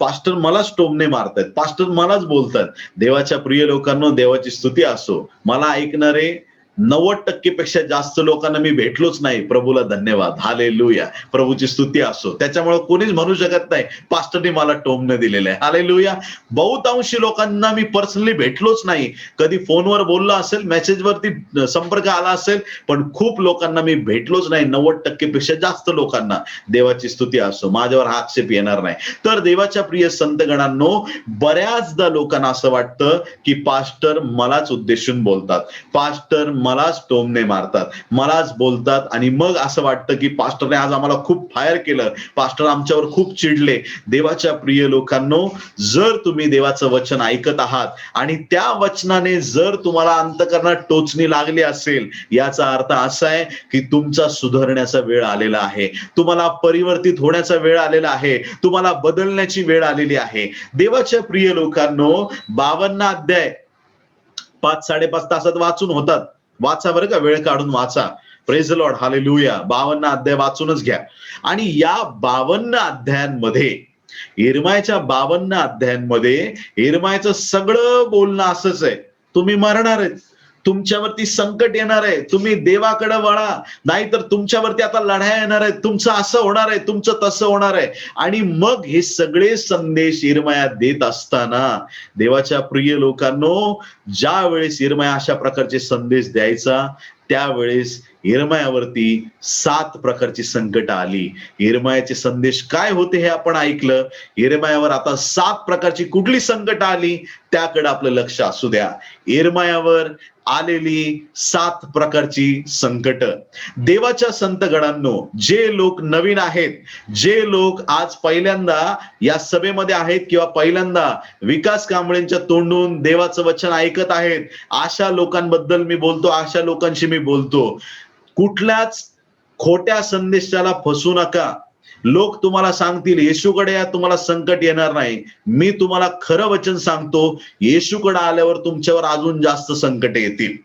पास्टर मलाच टोमणे मारतायत, पास्टर मलाच बोलतात. देवाच्या प्रिय लोकांनो, देवाची स्तुती असो, मला ऐकणारे 90% पेक्षा जास्त लोकांना मी भेटलोच नाही. प्रभूला धन्यवाद. हालेलुया. प्रभूची स्तुती असो. त्याच्यामुळे कोणीच म्हणू शकत नाही पास्टरने मला टोमणं दिलेलं आहे. हालेलुया. बहुतांशी लोकांना मी पर्सनली भेटलोच नाही. कधी फोनवर बोललो असेल, मेसेजवरती संपर्क आला असेल, पण खूप लोकांना मी भेटलोच नाही. 90% पेक्षा जास्त लोकांना. देवाची स्तुती असो. माझ्यावर हा आक्षेप येणार नाही. तर देवाच्या प्रिय संतगणांनो, बऱ्याचदा लोकांना असं वाटतं की पास्टर मलाच उद्देशून बोलतात, पास्टर मलाच टोमणे मारतात, मलाच बोलतात, आणि मग असं वाटतं की पास्टरने आज आम्हाला खूप फायर केलं, पास्टर आमच्यावर खूप चिडले. देवाच्या प्रिय लोकांनो, जर तुम्ही देवाचं वचन ऐकत आहात आणि त्या वचनाने जर तुम्हाला अंतःकरणात टोचणी लागली असेल, याचा अर्थ असा आहे की तुमचा सुधारण्याचा वेळ आलेला आहे, तुम्हाला परिवर्तित होण्याचा वेळ आलेला आहे, तुम्हाला बदलण्याची वेळ आलेली आहे. देवाच्या प्रिय लोकांनो, 52 अध्याय 5-5.5 तासात वाचून होतात. वाचा बरं का, वेळ काढून वाचा. Praise the Lord, hallelujah. 52 अध्याय वाचूनच घ्या. आणि या 52 अध्यायांमध्ये, यिर्मयाच्या 52 अध्यायांमध्ये यिर्मयाचं सगळं बोलणं असंच आहे. तुम्ही मरणार आहेत, तुमच्यावरती संकट येणार आहे, तुम्ही देवाकडे वळा, नाहीतर तुमच्यावरती आता लढाया येणार आहेत, तुमचं असं होणार आहे, तुमचं तसं होणार आहे. आणि मग हे सगळे संदेश यिर्मया देत असताना, देवाच्या प्रिय लोकांनो, ज्या वेळेस यिर्मया अशा प्रकारचे संदेश द्यायचा, त्यावेळेस यिर्मयावरती 7 प्रकारची संकट आली. यिर्मयाचे संदेश काय होते हे आपण ऐकलं. यिर्मयावर आता 7 प्रकारची कुठली संकट आली त्याकडे आपलं लक्ष असू द्या. यिर्मयावर आलेली 7 प्रकारची संकट. देवाच्या संतगणांनो, जे लोक नवीन आहेत, जे लोक आज पहिल्यांदा या सभेमध्ये आहेत किंवा पहिल्यांदा विकास कांबळेंच्या तोंडून देवाचं वचन ऐकत आहेत, अशा लोकांबद्दल मी बोलतो, अशा लोकांशी मी बोलतो. कुठल्याच खोट्या संदेशाला फसू नका. लोक तुम्हाला सांगतील येशूकडे या, तुम्हाला संकट येणार नाही. मी तुम्हाला खरं वचन सांगतो, येशूकडे आल्यावर तुमच्यावर अजून जास्त संकट येतील.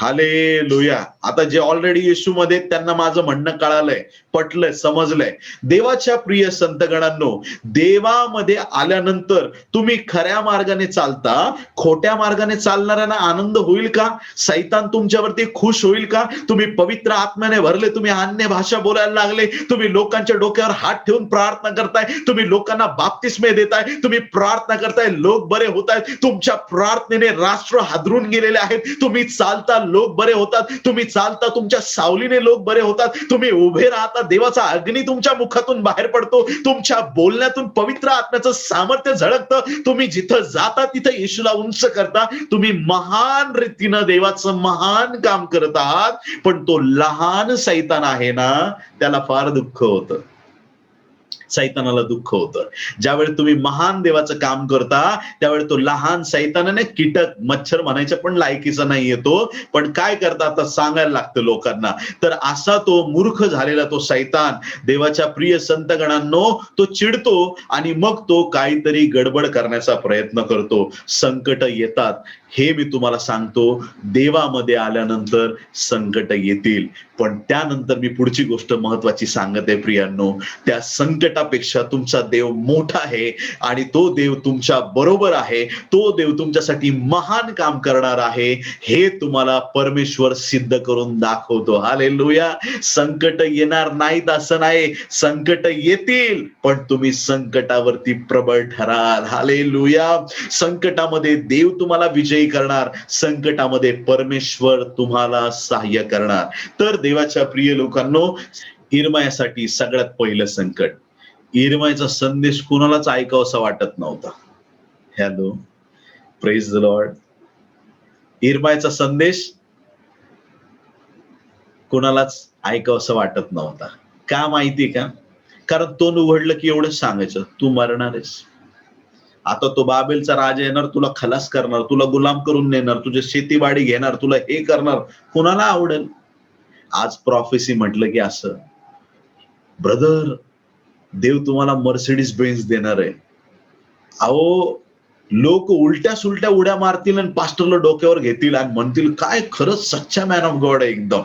हालेलुया. आता जे ऑलरेडी येशूमध्ये त्यांना माझं म्हणणं कळालंय, पटलंय, समजलंय. देवाच्या प्रिय संतगणांनो, देवामध्ये आल्यानंतर तुम्ही खऱ्या मार्गाने चालता, खोट्या मार्गाने चालणाऱ्यांना आनंद होईल का? सैतान तुमच्यावरती खुश होईल का? तुम्ही पवित्र आत्म्याने भरले, तुम्ही अन्य भाषा बोलायला लागले, तुम्ही लोकांच्या डोक्यावर हात ठेवून प्रार्थना करताय, तुम्ही लोकांना बाप्तिस्मे देताय, तुम्ही प्रार्थना करताय, लोक बरे होत आहेत, तुमच्या प्रार्थनेने राष्ट्र हादरून गेलेले आहेत, तुम्ही चालता लोक बरे होतात, तुम्ही चालता तुमच्या सावलीने लोक बरे होतात, तुम्ही उभे राहता देवाचा अग्नी तुमच्या मुखातून बाहेर पडतो, तुमच्या बोलण्यातून पवित्र आत्म्याचं सामर्थ्य झळकतं, तुम्ही जिथं जाता तिथं येशूला उंच करता, तुम्ही महान रीतीनं देवाचं महान काम करत आहात. पण तो लहान सैतान आहे ना, त्याला फार दुःख होतं, सैतानाला दुःख होतं. ज्यावेळी तुम्ही महान देवाचं काम करता त्यावेळी तो लहान सैतानाने, कीटक, मच्छर म्हणायच्या पण लायकीचा नाही येतो, पण काय करता आता सांगायला लागतं लोकांना. तर असा तो मूर्ख झालेला तो सैतान देवाच्या प्रिय संतगणांनो तो चिडतो आणि मग तो काहीतरी गडबड करण्याचा प्रयत्न करतो. संकट येतात, हे मी तुम्हाला सांगतो, देवामध्ये आल्यानंतर संकट येतील, पण त्यानंतर मी पुढची गोष्ट महत्वाची सांगत आहे प्रियांनो, त्या संकटापेक्षा तुमचा देव मोठा आहे आणि तो देव तुमच्या बरोबर आहे, तो देव तुमच्यासाठी महान काम करणार आहे, हे तुम्हाला परमेश्वर सिद्ध करून दाखवतो. हालेलुया. संकट येणार नाहीत असं नाही, संकट येतील, पण तुम्ही संकटावरती प्रबळ ठराल. हालेलुया. संकटामध्ये देव तुम्हाला विजयी करणार, संकटामध्ये परमेश्वर तुम्हाला सहाय्य करणार. तर देवाच्या प्रिय लोकांनो, इर्मायासाठी सगळ्यात पहिलं संकट, इर्मायाचा संदेश कुणालाच ऐकावासा वाटत नव्हता. Hello, praise the lord. इर्मायाचा संदेश कुणालाच ऐकावासा वाटत नव्हता. का माहितीये का? कारण तोंड उघडलं की एवढंच सांगायचं, तू मरणार आहेस, आता तो बाबेलचा राजा येणार, तुला खलास करणार, तुला गुलाम करून नेणार, तुझी शेतीवाडी घेणार, तुला हे करणार. कुणाला आवडेल? आज प्रॉफेसी म्हटलं की असं, ब्रदर देव तुम्हाला मर्सिडीज बेन्झ देणार आहे. अहो, लोक उलट्या सुलट्या उड्या मारतील आणि पास्टरला डोक्यावर घेतील आणि म्हणतील काय खरंच सच्चा मॅन ऑफ गॉड आहे एकदम,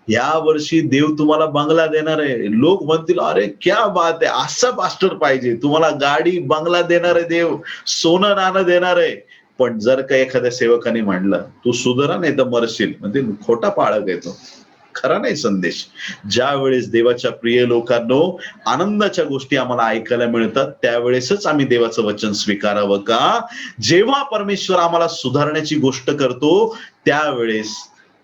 या वर्षी देव तुम्हाला बंगला देणार आहे. लोक म्हणतील अरे क्या बात आहे, असा पास्टर पाहिजे, तुम्हाला गाडी बंगला देणार आहे देव, सोनं नाणं देणार आहे. पण जर का एखाद्या सेवकाने म्हणलं तू सुधरा नाही तर मरशील, म्हणजे खोटा पाळक येतो, खरा नाही संदेश. ज्या वेळेस देवाच्या प्रिय लोकांनो आनंदाच्या गोष्टी आम्हाला ऐकायला मिळतात त्यावेळेसच आम्ही देवाचं वचन स्वीकारावं का? जेव्हा परमेश्वर आम्हाला सुधारण्याची गोष्ट करतो त्यावेळेस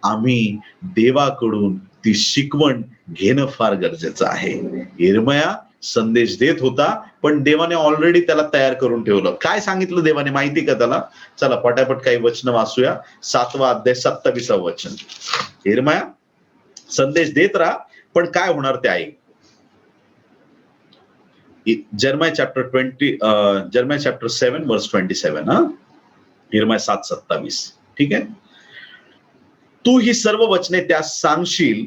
आम्ही देवाकडून ती शिकवण घेणं फार गरजेचं आहे. इर्मया संदेश देत होता, पण देवाने ऑलरेडी त्याला तयार करून ठेवलं. काय सांगितलं देवाने माहिती का त्याला? चला पटापट काही वचन वाचूया. 7वा अध्याय 27व वचन. इर्मया संदेश देत राहा, पण काय होणार ते ऐक. जर्माया चॅप्टर 7 वर्स 27. इर्मया 7:27. ठीक आहे. तू ही सर्व वचने त्यास सांगशील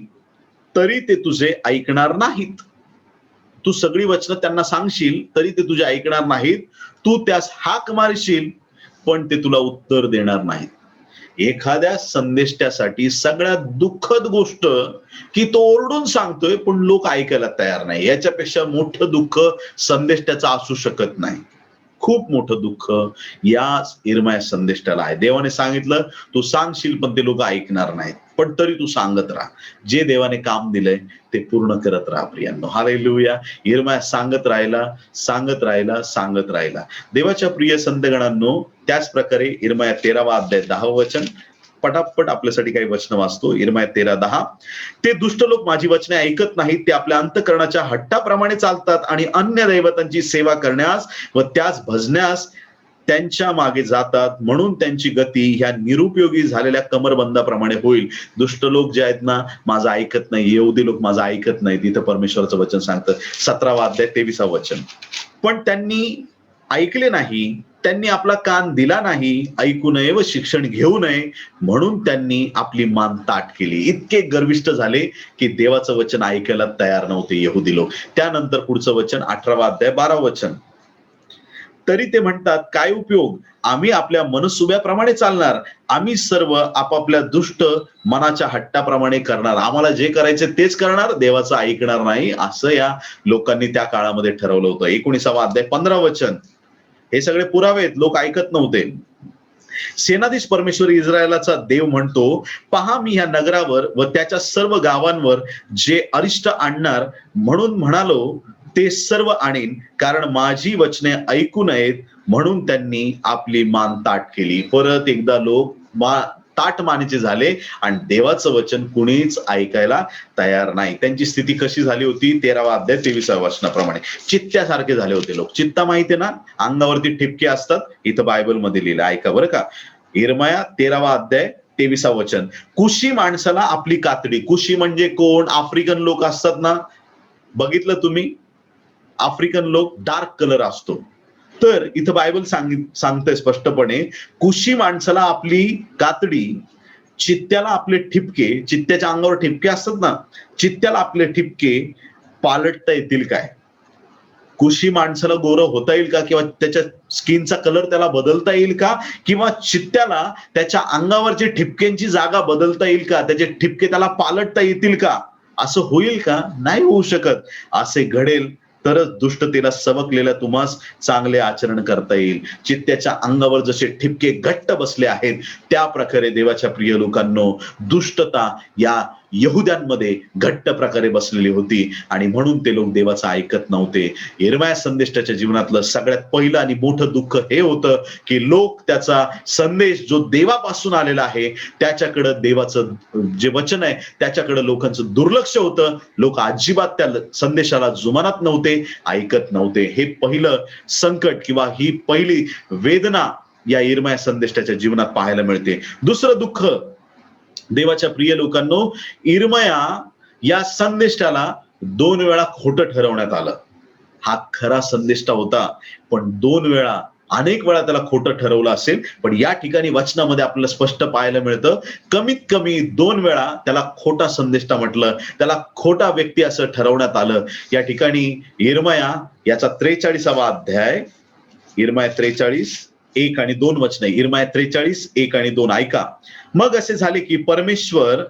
तरी ते तुझे ऐकणार नाहीत. तू सगळी वचनं त्यांना सांगशील तरी ते तुझे ऐकणार नाहीत. तू त्यास हाक मारशील पण ते तुला उत्तर देणार नाहीत. एखाद्या संदेष्ट्यासाठी सगळ्यात दुःखद गोष्ट की तो ओरडून सांगतोय पण लोक ऐकायला तयार नाही. याच्यापेक्षा मोठं दुःख संदेष्ट्याचं असू शकत नाही. खूप मोठं दुःख या इर्मया संदेष्टाला आहे. देवाने सांगितलं तू सांगशील पण ते लोक ऐकणार नाहीत, पण तरी तू सांगत राहा. जे देवाने काम दिलंय ते पूर्ण करत राहा प्रियांनो. हालेलुया. इर्मया सांगत राहिला. देवाच्या प्रिय संतगणांनो, त्याच प्रकारे इर्मया 13वा अध्याय 10व वचन. पटापट आपल्यासाठी काही वचन वाचतो. इर्मया 13:10. ते दुष्ट लोक माझी वचने ऐकत नाहीत, ते आपल्या अंतःकरणाच्या हट्टाप्रमाणे चालतात आणि अन्य दैवतांची सेवा करण्यास व त्यास भजण्यास त्यांच्या मागे जातात, म्हणून त्यांची गती ह्या निरुपयोगी झालेल्या कमरबंदाप्रमाणे होईल. दुष्ट लोक जे आहेत ना माझं ऐकत नाही, यहुदी लोक माझं ऐकत नाही. तिथं परमेश्वराचं वचन सांगतं 17वा अध्याय 23व वचन. पण त्यांनी ऐकले नाही, त्यांनी आपला कान दिला नाही, ऐकू नये व शिक्षण घेऊ नये, म्हणून त्यांनी आपली मान ताठ केली. इतके गर्विष्ठ झाले की देवाचं वचन ऐकायला तयार नव्हते यहुदी लोक. त्यानंतर पुढचं वचन 18वा अध्याय 12व वचन. तरी ते म्हणतात, काय उपयोग, आम्ही आपल्या मनसुब्याप्रमाणे चालणार, आम्ही सर्व आपापल्या दुष्ट मनाच्या हट्टाप्रमाणे करणार, आम्हाला जे करायचे तेच करणार, देवाचं ऐकणार नाही, असं या लोकांनी त्या काळामध्ये ठरवलं होतं. 19 अध्याय 15 वचन. हे सगळे पुरावे आहेत, लोक ऐकत नव्हते. सेनाधीश परमेश्वर इस्रायलाचा देव म्हणतो, पहा मी ह्या नगरावर व त्याच्या सर्व गावांवर जे अरिष्ट आणणार म्हणून म्हणालो ते सर्व आणीन, कारण माझी वचने ऐकू नयेत म्हणून त्यांनी आपली मान ताठ केली. परत एकदा लोक ताठ मानेचे झाले आणि देवाचं वचन कुणीच ऐकायला तयार नाही. त्यांची स्थिती कशी झाली होती? 13 अध्याय 23 वचनाप्रमाणे चित्त्यासारखे झाले होते लोक. चित्ता माहितीये ना, अंगावरती ठिपके असतात, इथं बायबलमध्ये लिहिलं, ऐका बरं का. यिर्मया 13 अध्याय 23 वचन. कुशी माणसाला आपली कातडी. कुशी म्हणजे कोण? आफ्रिकन लोक असतात ना, बघितलं तुम्ही, आफ्रिकन लोक डार्क कलर असतो. तर इथं बायबल सांगतंय स्पष्टपणे, कुशी माणसाला आपली कातडी, चित्त्याला आपले ठिपके, चित्त्याच्या अंगावर ठिपके असतात ना, चित्त्याला आपले ठिपके पालटता येतील काय? कुशी माणसाला गोरं होता येईल का? किंवा त्याच्या स्किनचा कलर त्याला बदलता येईल का? किंवा चित्त्याला त्याच्या अंगावरची ठिपक्यांची जागा बदलता येईल का? त्याचे ठिपके त्याला पालटता येतील का? असं होईल का? नाही होऊ शकत. असे घडेल तरच दुष्टतेला सबकलेल्या तुम्हास चांगले आचरण करता येईल. चित्त्याच्या अंगावर जसे ठिपके घट्ट बसले आहेत, त्या प्रकारे देवाच्या प्रिय लोकांनो, दुष्टता या यहुद्यांमध्ये घट्ट प्रकारे बसलेली होती आणि म्हणून ते लोक देवाचं ऐकत नव्हते. यिर्मया संदेष्टाच्या जीवनातलं सगळ्यात पहिलं आणि मोठं दुःख हे होतं की लोक त्याचा संदेश जो देवापासून आलेला आहे त्याच्याकडं, देवाचं जे वचन आहे त्याच्याकडे लोकांचं दुर्लक्ष होतं. लोक अजिबात त्या संदेशाला जुमानत नव्हते, ऐकत नव्हते. हे पहिलं संकट किंवा ही पहिली वेदना या यिर्मया संदेष्टाच्या जीवनात पाहायला मिळते. दुसरं दुःख देवाच्या प्रिय लोकांनो, यिर्मया या संदेष्टाला 2 वेळा खोटं ठरवण्यात आलं. हा खरा संदेष्टा होता, पण 2 वेळा, अनेक वेळा त्याला खोटं ठरवलं असेल, पण या ठिकाणी वचनामध्ये आपल्याला स्पष्ट पाहायला मिळतं, कमीत कमी 2 वेळा त्याला खोटा संदेष्टा म्हटलं, त्याला खोटा व्यक्ती असं ठरवण्यात आलं. या ठिकाणी यिर्मया याचा 43 अध्याय, यिर्मया 43 1 आणि 2 वचन आहे. यिर्मया 43 1 आणि 2 ऐका. मग असे झाले की परमेश्वर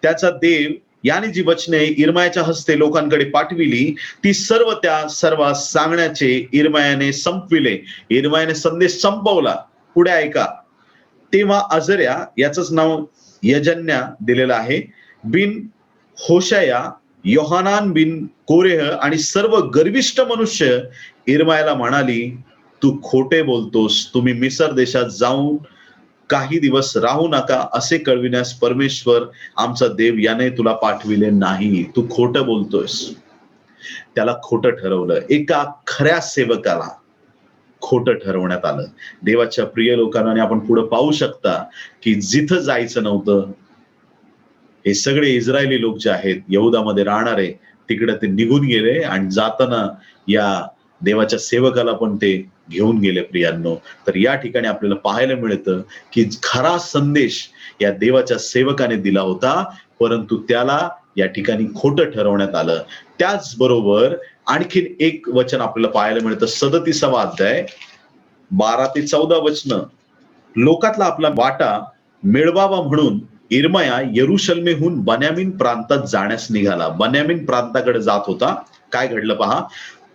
त्याचा देव याने जी वचने यिर्मयाच्या हस्ते लोकांकडे पाठविली ती सर्व त्या सर्व सांगण्याचे यिर्मयाने संपविले. यिर्मयाने संदेश संपवला. पुढे ऐका. तेव्हा अजर्या, याचंच नाव यजन्या दिलेलं आहे, बिन होशया, योहानान बिन कोरेह आणि सर्व गर्विष्ठ मनुष्य यिर्मयाला म्हणाली, तू खोटे बोलतोस, तुम्ही मिसर देशात जाऊन काही दिवस राहू नका असे कळविण्यास परमेश्वर आमचा देव याने तुला पाठविले नाही. तू खोटं बोलतोयस. त्याला खोटं ठरवलं. एका खऱ्या सेवकाला खोटं ठरवण्यात आलं. देवाच्या प्रिय लोकांना, आणि आपण पुढे पाहू शकता की जिथं जायचं नव्हतं, हे सगळे इस्रायली लोक जे आहेत यहुदामध्ये राहणारे, तिकडे ते निघून गेले आणि जाताना या देवाच्या सेवकाला पण ते घेऊन गेले. प्रियांनो, तर या ठिकाणी आपल्याला पाहायला मिळतं की खरा संदेश या देवाच्या सेवकाने दिला होता, परंतु त्याला या ठिकाणी खोटं ठरवण्यात आलं. त्याचबरोबर आणखीन एक वचन आपल्याला पाहायला मिळतं, 37 अध्याय 12 ते 14 वचन. लोकातला आपला वाटा मिळवावा म्हणून यिर्मया यरुशलेमेहून बन्यामीन प्रांतात जाण्यास निघाला. बन्यामीन प्रांताकडे जात होता. काय घडलं पहा.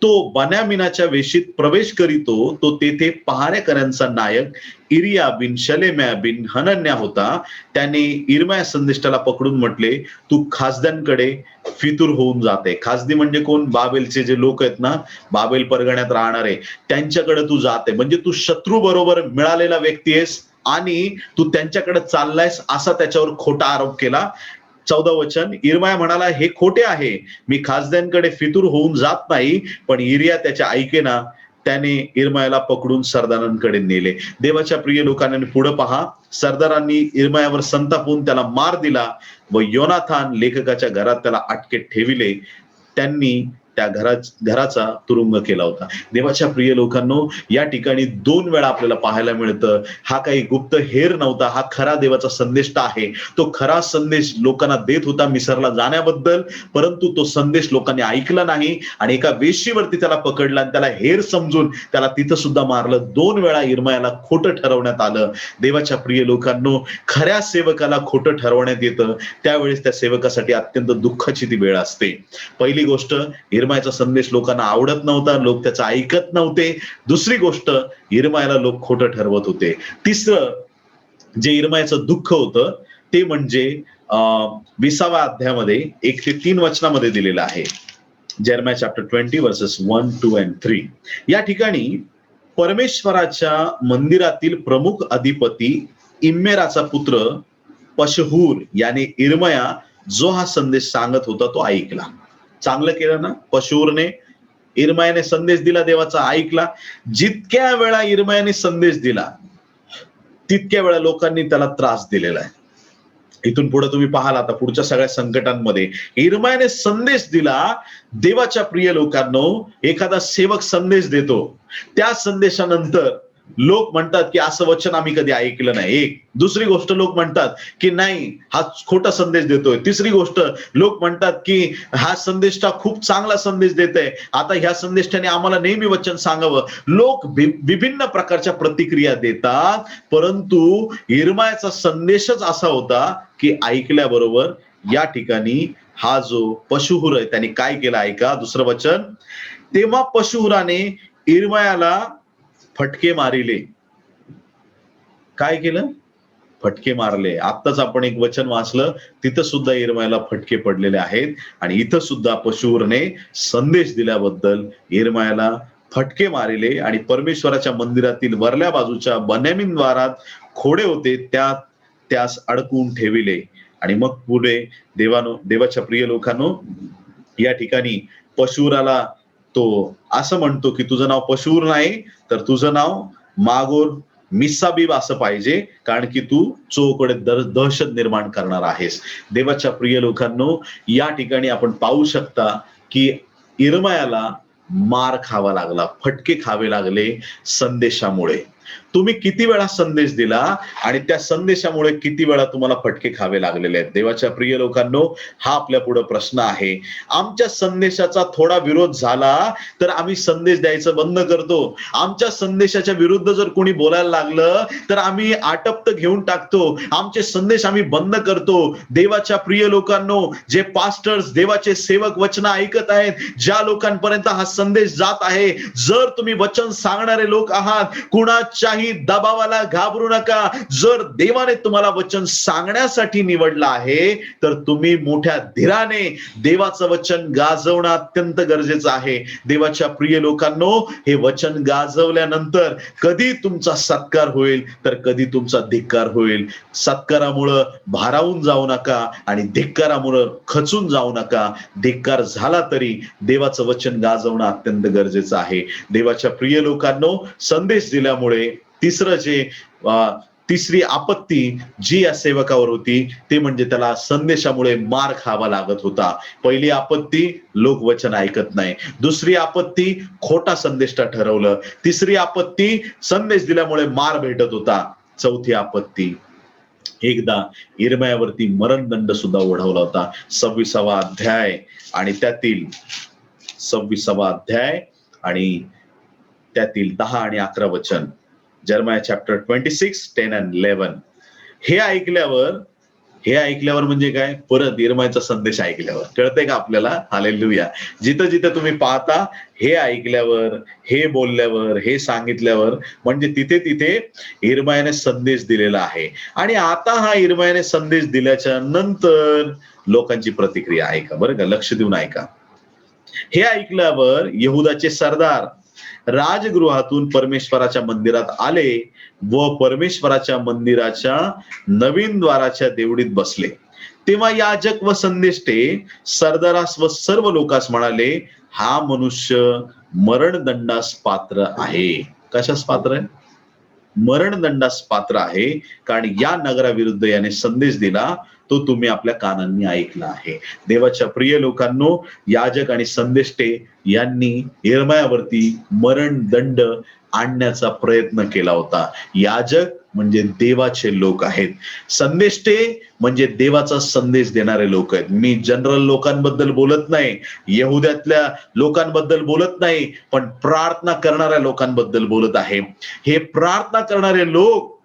तो बन्यामीनाच्या वेशीत प्रवेश करीतो, तो तेथे पहारेकऱ्यांचा नायक इरिया बिन शलेम्या बिन हनन्या होता. त्याने यिर्मया संदेष्टाला पकडून म्हटले, तू खासद्यांकडे फितूर होऊन जाते. खासदी म्हणजे कोण? बाबेलचे जे लोक आहेत ना, बाबेल परगण्यात राहणारे, त्यांच्याकडे तू जाते. म्हणजे तू शत्रू बरोबर मिळालेला व्यक्ती आहेस आणि तू त्यांच्याकडे चाललायस, असा त्याच्यावर खोटा आरोप केला. 14 वचन. यिर्मया म्हणाला, हे खोटे आहे, मी खासद्यांकडे फितूर होऊन जात नाही. पण इरिया त्याच्या ऐकेना. त्याने यिर्मयाला पकडून सरदारांकडे नेले. देवाच्या प्रिय लोकांनी पुढे पहा. सरदारांनी यिर्मयावर संतापून त्याला मार दिला व योनाथान लेखकाच्या घरात त्याला अटकेत ठेविले. त्यांनी त्या घराचा तुरुंग केला होता. देवाच्या प्रिय लोकांनो, या ठिकाणी 2 वेळा आपल्याला पाहायला मिळतं, हा काही गुप्त हेर नव्हता, हा खरा देवाचा संदेष्टा आहे. तो खरा संदेश लोकांना देत होता मिसरला जाण्याबद्दल, परंतु तो संदेश लोकांनी ऐकला नाही आणि एका वेशीवरती त्याला पकडला आणि त्याला हेर समजून त्याला तिथं सुद्धा मारलं. 2 वेळा यिर्मयाला खोटं ठरवण्यात आलं. देवाच्या प्रिय लोकांनो, खऱ्या सेवकाला खोटं ठरवण्यात येतं, त्यावेळेस त्या सेवकासाठी अत्यंत दुःखाची ती वेळ असते. पहिली गोष्ट, यिर्मयाचा संदेश लोकांना आवडत नव्हता, लोक त्याचं ऐकत नव्हते. दुसरी गोष्ट, यिर्मयाला लोक खोटं ठरवत होते. तिसरं जे यिर्मयाचं दुःख होतं ते म्हणजे 20व्या अध्यायामध्ये 1 ते 3 वचनामध्ये दिलेलं आहे. Jeremiah chapter 20 versus 1, 2 and 3. या ठिकाणी परमेश्वराच्या मंदिरातील प्रमुख अधिपती इम्मेराचा पुत्र पशहूर याने यिर्मया जो हा संदेश सांगत होता तो ऐकला. चांगलं केलं ना पशहूरने. यिर्मयाने संदेश दिला, देवाचा ऐकला. जितक्या वेळा यिर्मयाने संदेश दिला तितक्या वेळा लोकांनी त्याला त्रास दिलेला आहे. इथून पुढे तुम्ही पाहाल आता पुढच्या सगळ्या संकटांमध्ये यिर्मयाने संदेश दिला. देवाच्या प्रिय लोकांनो, एखादा सेवक संदेश देतो, त्या संदेशानंतर लोक म्हणतात की असं वचन आम्ही कधी ऐकलं नाही. एक. दुसरी गोष्ट, लोक म्हणतात की नाही हा खोटा संदेश देतोय. तिसरी गोष्ट, लोक म्हणतात की हा संदेष्टा खूप चांगला संदेश देतोय, आता ह्या संदेष्टाने आम्हाला नेहमी वचन सांगावं. लोक विभिन्न प्रकारच्या प्रतिक्रिया देतात, परंतु यिर्मयाचा संदेशच असा होता की ऐकल्याबरोबर या ठिकाणी हा जो पशुहूर आहे त्याने काय केलं ऐका. दुसरं वचन, तेव्हा पशुहुराने यिर्मयाला फटके मारिले. काय केलं? फटके मारले. आत्ताच आपण एक वचन वाचलं, तिथं सुद्धा यिर्मयाला फटके पडलेले आहेत आणि इथं सुद्धा पशुहूरने संदेश दिल्याबद्दल यिर्मयाला फटके मारिले आणि परमेश्वराच्या मंदिरातील वरल्या बाजूच्या बन्यामीन द्वारात खोडे होते त्यास अडकवून ठेविले. आणि मग पुढे देवाच्या प्रिय लोकांनो, या ठिकाणी पशुहुराला तो असं म्हणतो की तुझं नाव पशुहूर नाही तर तुझं नाव मागोर मिस्साबीब असं पाहिजे, कारण की तू चोकडे दहशत निर्माण करणार आहेस. देवाच्या प्रिय लोकांनो, या ठिकाणी आपण पाहू शकता की यिर्मयाला मार खावा लागला, फटके खावे लागले संदेशामुळे. तुम्ही किती वेळा संदेश दिला आणि त्या संदेशामुळे किती वेळा तुम्हाला फटके खावे लागलेले आहेत. देवाच्या प्रिय लोकांनो, हा आपल्या पुढे प्रश्न आहे. आमच्या संदेशाचा थोडा विरोध झाला तर आम्ही संदेश द्यायचं बंद करतो. आमच्या संदेशाच्या विरुद्ध जर कोणी बोलायला लागलं तर आम्ही आटप्त घेऊन टाकतो, आमचे संदेश आम्ही बंद करतो. देवाच्या प्रिय लोकांनो, जे पास्टर्स, देवाचे सेवक वचन ऐकत आहेत, ज्या लोकांपर्यंत हा संदेश जात आहे, जर तुम्ही वचन सांगणारे लोक आहात, कुणाच्याही दबावाला घाबरू नका. जर देवाने तुम्हाला वचन सांगण्यासाठी निवडलं आहे तर तुम्ही मोठ्या धीराने देवाचं वचन गाजवणं अत्यंत गरजेचं आहे. देवाच्या प्रिय लोकांनो, हे वचन गाजवल्यानंतर कधी तुमचा सत्कार होईल तर कधी तुमचा धिक्कार होईल. सत्कारामुळं भारावून जाऊ नका आणि धिक्कारामुळं खचून जाऊ नका. धिक्कार झाला तरी देवाचं वचन गाजवणं अत्यंत गरजेचं आहे. देवाच्या प्रिय लोकांनो, संदेश दिल्यामुळे तिसरी आपत्ती जी या सेवकावर होती ते म्हणजे त्याला संदेशामुळे मार खावा लागत होता. पहिली आपत्ती, लोक वचन ऐकत नाही. दुसरी आपत्ती, खोटा संदेष्टा ठरवलं. तिसरी आपत्ती, संदेश दिल्यामुळे मार भेटत होता. चौथी आपत्ती, एकदा यिर्मयावरती मरणदंड सुद्धा ओढवला होता. 26वा अध्याय आणि त्यातील 10 आणि 11 वचन. Jeremiah chapter 26, 10 and 11. हे ऐकल्यावर म्हणजे काय? परत यिर्मयाचा संदेश ऐकल्यावर कळतंय का आपल्याला? हालेलुया. जिथं जिथं तुम्ही पाहता, हे ऐकल्यावर, हे बोलल्यावर, हे सांगितल्यावर म्हणजे तिथे तिथे यिर्मयाने संदेश दिलेला आहे. आणि आता हा यिर्मयाने संदेश दिल्याच्या नंतर लोकांची प्रतिक्रिया ऐका बरं का, लक्ष देऊन ऐका. हे ऐकल्यावर यहुदाचे सरदार राजगृहातून परमेश्वराच्या मंदिरात आले व परमेश्वराच्या मंदिराच्या नवीन द्वाराच्या देवडीत बसले. तेव्हा याजक व संदेष्टे सरदारास व सर्व लोकांस म्हणाले, हा मनुष्य मरणदंडास पात्र आहे. कशास पात्र आहे? मरणदंडास पात्र आहे, कारण या नगराविरुद्ध याने संदेश दिला. तो तुम्ही आपल्या कानांनी ऐकला आहे. देवाच्या प्रिय लोकांनो, याजक आणि संदेष्टे यांनी यिर्मयावरती मरणदंड आणण्याचा प्रयत्न केला होता. याजक म्हणजे देवाचे लोक आहेत, संदेष्टे म्हणजे देवाचा संदेश देणारे लोक आहेत. मी जनरल लोकांबद्दल बोलत नाही, यहुद्यातल्या लोकांबद्दल बोलत नाही, पण प्रार्थना करणाऱ्या लोकांबद्दल बोलत आहे. हे प्रार्थना करणारे लोक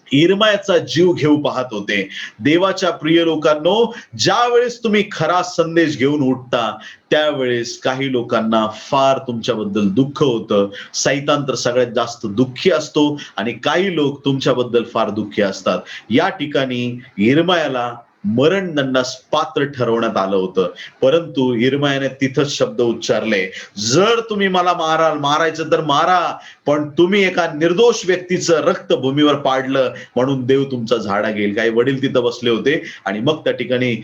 यिर्मयाचा जीव घेऊ पाहत होते. देवाच्या प्रिय लोकांनो, ज्या वेळेस तुम्ही खरा संदेश घेऊन उठता त्यावेळेस काही लोकांना फार तुमच्याबद्दल दुःख होतं. सैतान तर सगळ्यात जास्त दुःखी असतो आणि काही लोक तुमच्याबद्दल फार दुःखी असतात. या ठिकाणी यिर्मयाला मरणदंडास पात्र ठरवण्यात आलं होतं, परंतु यिर्मयाने तिथंच शब्द उच्चारले, जर तुम्ही मला मारायचं तर मारा, पण तुम्ही एका निर्दोष व्यक्तीचं रक्त भूमीवर पाडलं म्हणून देव तुमचा झाडा घेईल. काही वडील तिथं बसले होते आणि मग त्या ठिकाणी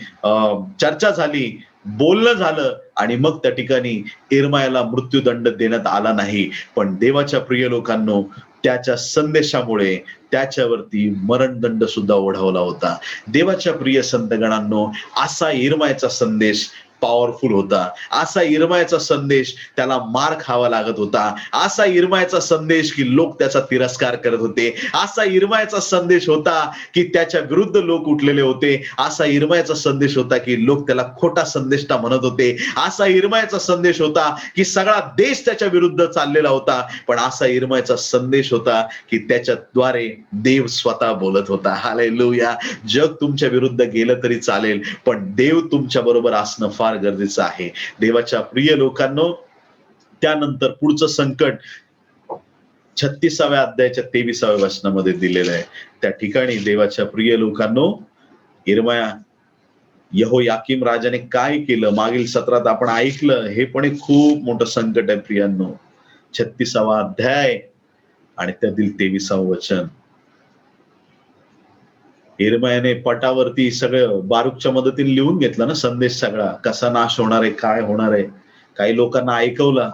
चर्चा झाली, बोलणं झालं आणि मग त्या ठिकाणी यिर्मयाला मृत्यूदंड देण्यात आला नाही. पण देवाच्या प्रिय लोकांनो, त्याच्या संदेशामुळे त्याच्यावरती मरणदंड सुद्धा ओढवला होता. देवाच्या प्रिय संतगणांनो, असा यिर्मयाचा संदेश पॉवरफुल होता. असा यिर्मयाचा संदेश त्याला मार खावा लागत होता. असा यिर्मयाचा संदेश की लोक त्याचा तिरस्कार करत होते. असा यिर्मयाचा संदेश होता की त्याच्या विरुद्ध लोक उठलेले होते. असा यिर्मयाचा संदेश होता की लोक त्याला खोटा संदेष्टा म्हणत होते. असा यिर्मयाचा संदेश होता की सगळा देश त्याच्या विरुद्ध चाललेला होता. पण असा यिर्मयाचा संदेश होता की त्याच्याद्वारे देव स्वतः बोलत होता. हालेलुया. जग तुमच्या विरुद्ध गेलं तरी चालेल, पण देव तुमच्या बरोबर असणं फार गरजेचं आहे. देवाच्या प्रिय लोकांनो, त्यानंतर पुढचं संकट 36व्या अध्यायाच्या 23व्या वचनामध्ये दिलेलं आहे. त्या ठिकाणी देवाच्या प्रिय लोकांनो, यिर्मया यहोयाकीम राजाने काय केलं मागील सत्रात आपण ऐकलं. हे पण एक खूप मोठं संकट आहे प्रियांनो. 36वा अध्याय आणि त्यातील 23वं वचन. यिर्मयाने पटावरती सगळं बारूकच्या मदतीने लिहून घेतलं ना संदेश, सगळा कसा नाश होणार आहे, काय होणार आहे. काही लोकांना ऐकवला,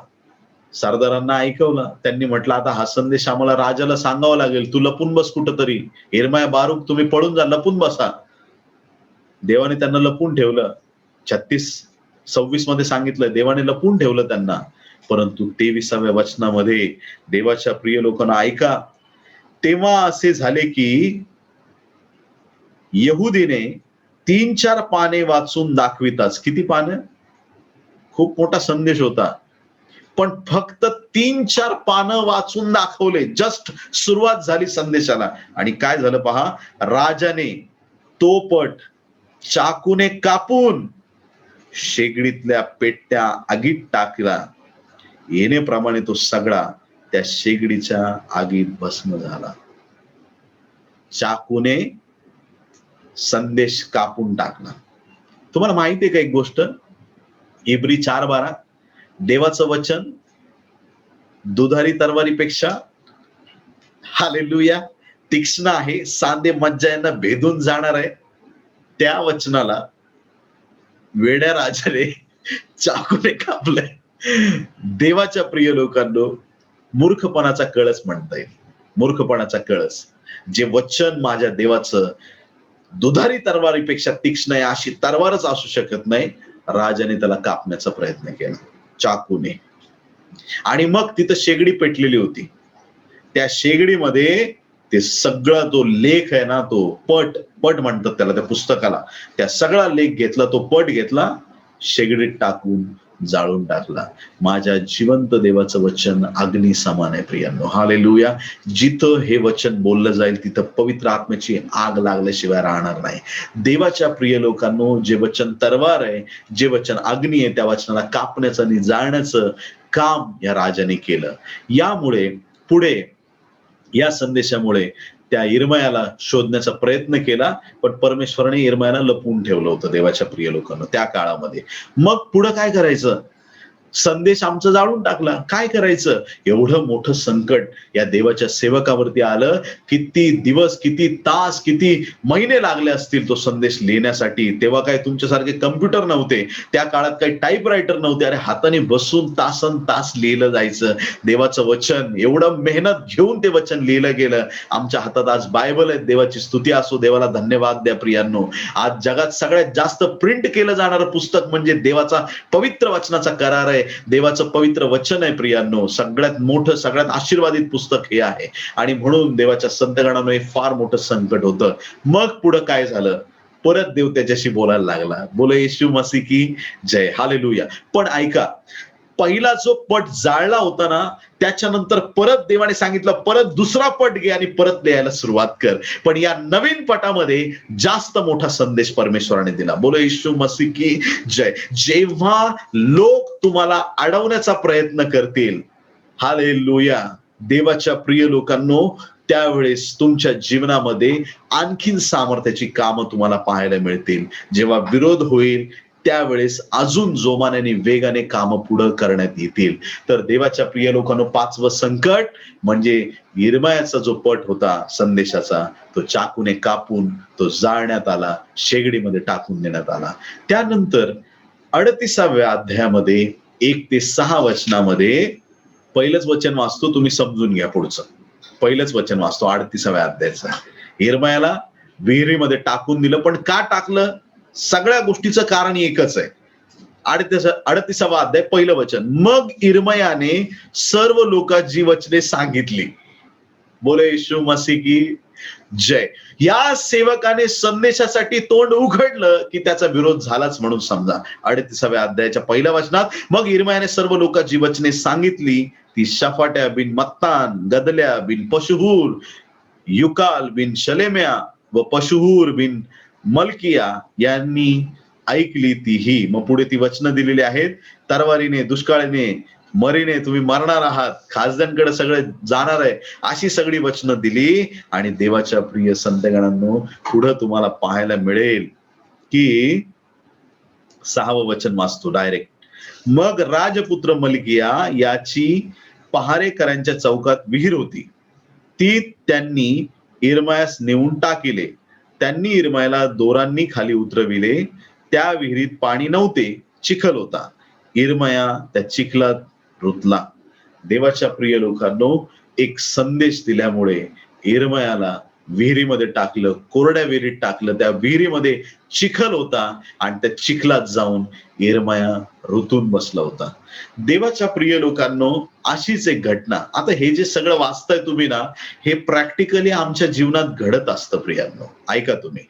सरदारांना ऐकवला. त्यांनी म्हटलं आता हा संदेश आम्हाला राजाला सांगावा लागेल, तू लपून बस कुठंतरी. यिर्मया, बारूक, तुम्ही पळून जा, लपून बसा. देवाने त्यांना लपून ठेवलं. 36-26 मध्ये सांगितलं देवाने लपून ठेवलं त्यांना. परंतु 23व्या वचनामध्ये देवाच्या प्रिय लोकांना ऐका, तेव्हा असे झाले की यहुदीने 3-4 पाने वाचून दाखविताच, किती पानं, खूप मोठा संदेश होता, पण फक्त 3-4 पानं वाचून दाखवले. जस्ट सुरुवात झाली संदेशाला आणि काय झालं पहा. राजाने तो पट चाकूने कापून शेगडीतल्या पेट्या आगीत टाकला. येण्याप्रमाणे तो सगळा त्या शेगडीच्या आगीत भस्म झाला. चाकूने संदेश कापून टाकला. तुम्हाला माहिती आहे का एक गोष्ट, इब्री 4:12, देवाचं वचन दुधारी तरवारीपेक्षा, हालेलुया, तीक्ष्ण आहे, सांधे मज्जा यांना भेदून जाणार आहे. त्या वचनाला वेड्या राजाने चाकूने कापलंय. देवाच्या प्रिय लोकांनो, मूर्खपणाचा कळस म्हणता येईल, मूर्खपणाचा कळस. जे वचन माझ्या देवाचं दुधारी तरवारीपेक्षा तीक्ष्ण आहे, अशी तरवारच असू शकत नाही, राजाने त्याला कापण्याचा प्रयत्न केला चाकूने. आणि मग तिथं शेगडी पेटलेली होती. त्या शेगडीमध्ये ते सगळा तो लेख आहे ना, तो पट म्हणतात त्याला, त्या पुस्तकाला, त्या सगळा लेख घेतला, तो पट घेतला, शेगडीत टाकून जाळून टाकला. माझ्या जिवंत देवाचं वचन अग्नी समान आहे प्रियांनो. हालेलुया. जिथं हे वचन बोललं जाईल तिथं पवित्र आत्म्याची आग लागल्याशिवाय राहणार नाही. देवाच्या प्रिय लोकांनो, जे वचन तरवार आहे, जे वचन अग्नी आहे, त्या वचनाला कापण्याचं आणि जाळण्याचं काम या राजाने केलं. यामुळे पुढे या संदेशामुळे त्या यिर्मयाला शोधण्याचा प्रयत्न केला, पण परमेश्वराने यिर्मयाला लपवून ठेवलं होतं देवाच्या प्रिय लोकांना त्या काळामध्ये. मग पुढं काय करायचं. संदेश आमचा जाळून टाकला, काय करायचं? एवढं मोठं संकट या देवाच्या सेवकावरती आलं. किती दिवस, किती तास, किती महिने लागले असतील तो संदेश लिहिण्यासाठी. तेव्हा काय तुमच्यासारखे कम्प्युटर नव्हते, त्या काळात काही टाईपरायटर नव्हते. अरे हाताने बसून तासन तास लिहिलं जायचं देवाचं वचन. एवढं मेहनत घेऊन ते वचन लिहिलं गेलं. आमच्या हातात आज बायबल आहे. देवाची स्तुती असो, देवाला धन्यवाद द्या प्रियांनो. आज जगात सगळ्यात जास्त प्रिंट केलं जाणारं पुस्तक म्हणजे देवाचा पवित्र वचनाचा करार आहे, देवाचं पवित्र वचन आहे प्रियांनो. सगळ्यात मोठं, सगळ्यात आशीर्वादित पुस्तक हे आहे. आणि म्हणून देवाच्या संतगणांनो हे फार मोठं संकट होतं. मग पुढं काय झालं? परत देव त्याच्याशी बोलायला लागला. बोलो येशू मसीह की जय, हालेलुया. पण ऐका, पहिला जो पट जाळला होता ना, त्याच्यानंतर परत देवाने सांगितलं, परत दुसरा पट घे आणि परत लिहायला सुरुवात कर. पण या नवीन पटामध्ये जास्त मोठा संदेश परमेश्वराने दिला. बोलो येशू मसीह की जय. जेव्हा लोक तुम्हाला अडवण्याचा प्रयत्न करतील, हालेलुया, देवाच्या प्रिय लोकांनो, त्यावेळेस तुमच्या जीवनामध्ये आणखीन सामर्थ्याची कामं तुम्हाला पाहायला मिळतील. जेव्हा विरोध होईल त्यावेळेस अजून जोमाने वेगाने कामं पुढं करण्यात येतील. तर देवाच्या प्रिय लोकांनो, 5वं संकट म्हणजे यिर्मयाचा जो पट होता संदेशाचा, तो चाकूने कापून तो जाळण्यात आला, शेगडीमध्ये टाकून देण्यात आला. त्यानंतर 38व्या अध्यायामध्ये 1 ते 6 वचनामध्ये पहिलंच वचन वाचतो, तुम्ही समजून घ्या. पुढचं पहिलंच वचन वाचतो 38व्या अध्यायाचं. यिर्मयाला विहिरीमध्ये टाकून दिलं. पण का टाकलं? सगळ्या गोष्टीचं कारण एकच आहे. 38वा अध्याय पहिलं वचन. मग यिर्मयाने सर्व लोकांची वचने सांगितली. बोले येशू मसीह की जय. या सेवकाने संदेशासाठी तोंड उघडलं की त्याचा विरोध झालाच म्हणून समजा. 38व्या अध्यायाच्या पहिल्या वचनात, मग यिर्मयाने सर्व लोकांची वचने सांगितली. ती शफाट्या बिन मत्तान, गदल्या बिन पशुहूर, युकाल बिन शलेम्या व पशुहूर बिन मलकिया यांनी ऐकली तीही. मग पुढे ती वचनं दिलेली आहेत. तरवारीने, दुष्काळीने, मरीने तुम्ही मरणार आहात, खासदारांकडे सगळं जाणार आहे, अशी सगळी वचनं दिली. आणि देवाच्या प्रिय संतगणांनो, पुढं तुम्हाला पाहायला मिळेल की 6वं वचन वाचतो डायरेक्ट. मग राजपुत्र मलकिया याची पहारेकरांच्या चौकात विहीर होती, ती त्यांनी यिर्मयास नेऊन टाकिले. त्यांनी यिर्मयाला दोरांनी खाली उतरविले. त्या विहिरीत पाणी नव्हते, चिखल होता. यिर्मया त्या चिखलात रुतला. देवाच्या प्रिय लोकांनो, एक संदेश दिल्यामुळे यिर्मयाला विहिरीमध्ये टाकलं, कोरड्या विहिरीत टाकलं. त्या विहिरीमध्ये चिखल होता आणि त्या चिखलात जाऊन यिर्मया ऋतून बसला होता. देवाच्या प्रिय लोकांनो, अशीच एक घटना. आता हे जे सगळं वाचताय तुम्ही ना, हे प्रॅक्टिकली आमच्या जीवनात घडत असतं प्रियांनो. ऐका तुम्ही,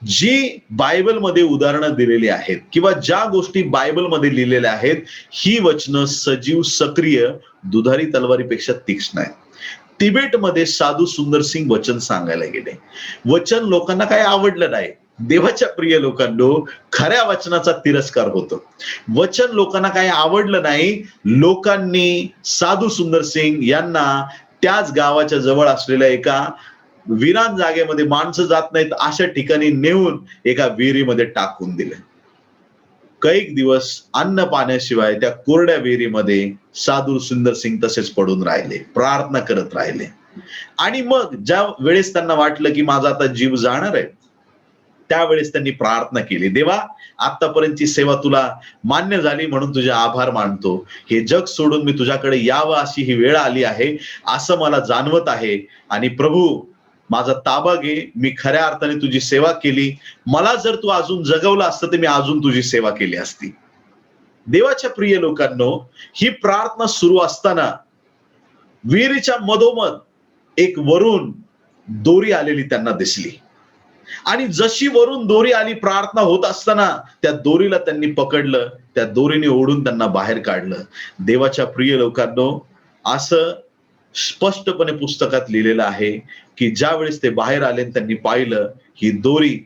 जी बायबलमध्ये उदाहरणं दिलेली आहेत किंवा ज्या गोष्टी बायबलमध्ये लिहिलेल्या आहेत, ही वचनं सजीव, सक्रिय, दुधारी तलवारीपेक्षा तीक्ष्ण आहे. तिबेटमध्ये साधू सुंदर सिंग वचन सांगायला गेले. वचन लोकांना काही आवडलं नाही. देवाच्या प्रिय लोकांनो, खऱ्या वचनाचा तिरस्कार होतो. वचन लोकांना काही आवडलं नाही. लोकांनी साधू सुंदर सिंग यांना त्याच गावाच्या जवळ असलेल्या एका विरान जागेमध्ये, माणसं जात नाहीत अशा ठिकाणी नेऊन एका विहिरीमध्ये टाकून दिले. कैक दिवस अन्न पाण्याशिवाय त्या कोरड्या विहिरीमध्ये साधू सुंदर सिंग तसेच पडून राहिले, प्रार्थना करत राहिले. आणि मग ज्या वेळेस त्यांना वाटलं की माझा आता जीव जाणार आहे, त्यावेळेस त्यांनी प्रार्थना केली. देवा, आतापर्यंतची सेवा तुला मान्य झाली म्हणून तुझे आभार मानतो. हे जग सोडून मी तुझ्याकडे यावं अशी ही वेळ आली आहे असं मला जाणवत आहे. आणि प्रभू, माझा ताबा घे. मी खऱ्या अर्थाने तुझी सेवा केली. मला जर तू अजून जगवलं असतं तर मी अजून तुझी सेवा केली असती. देवाच्या प्रिय लोकांनो, ही प्रार्थना सुरू असताना विहिरीच्या मधोमध एक वरून दोरी आलेली त्यांना दिसली. आणि जशी वरून दोरी आली, प्रार्थना होत असताना त्या दोरीला त्यांनी पकडलं, त्या दोरीने ओढून त्यांना बाहेर काढलं. देवाच्या प्रिय लोकांनो, असं स्पष्टपणे पुस्तकात लिहिलेलं आहे की ज्या वेळेस ते बाहेर आले, त्यांनी पाहिलं ही दोरी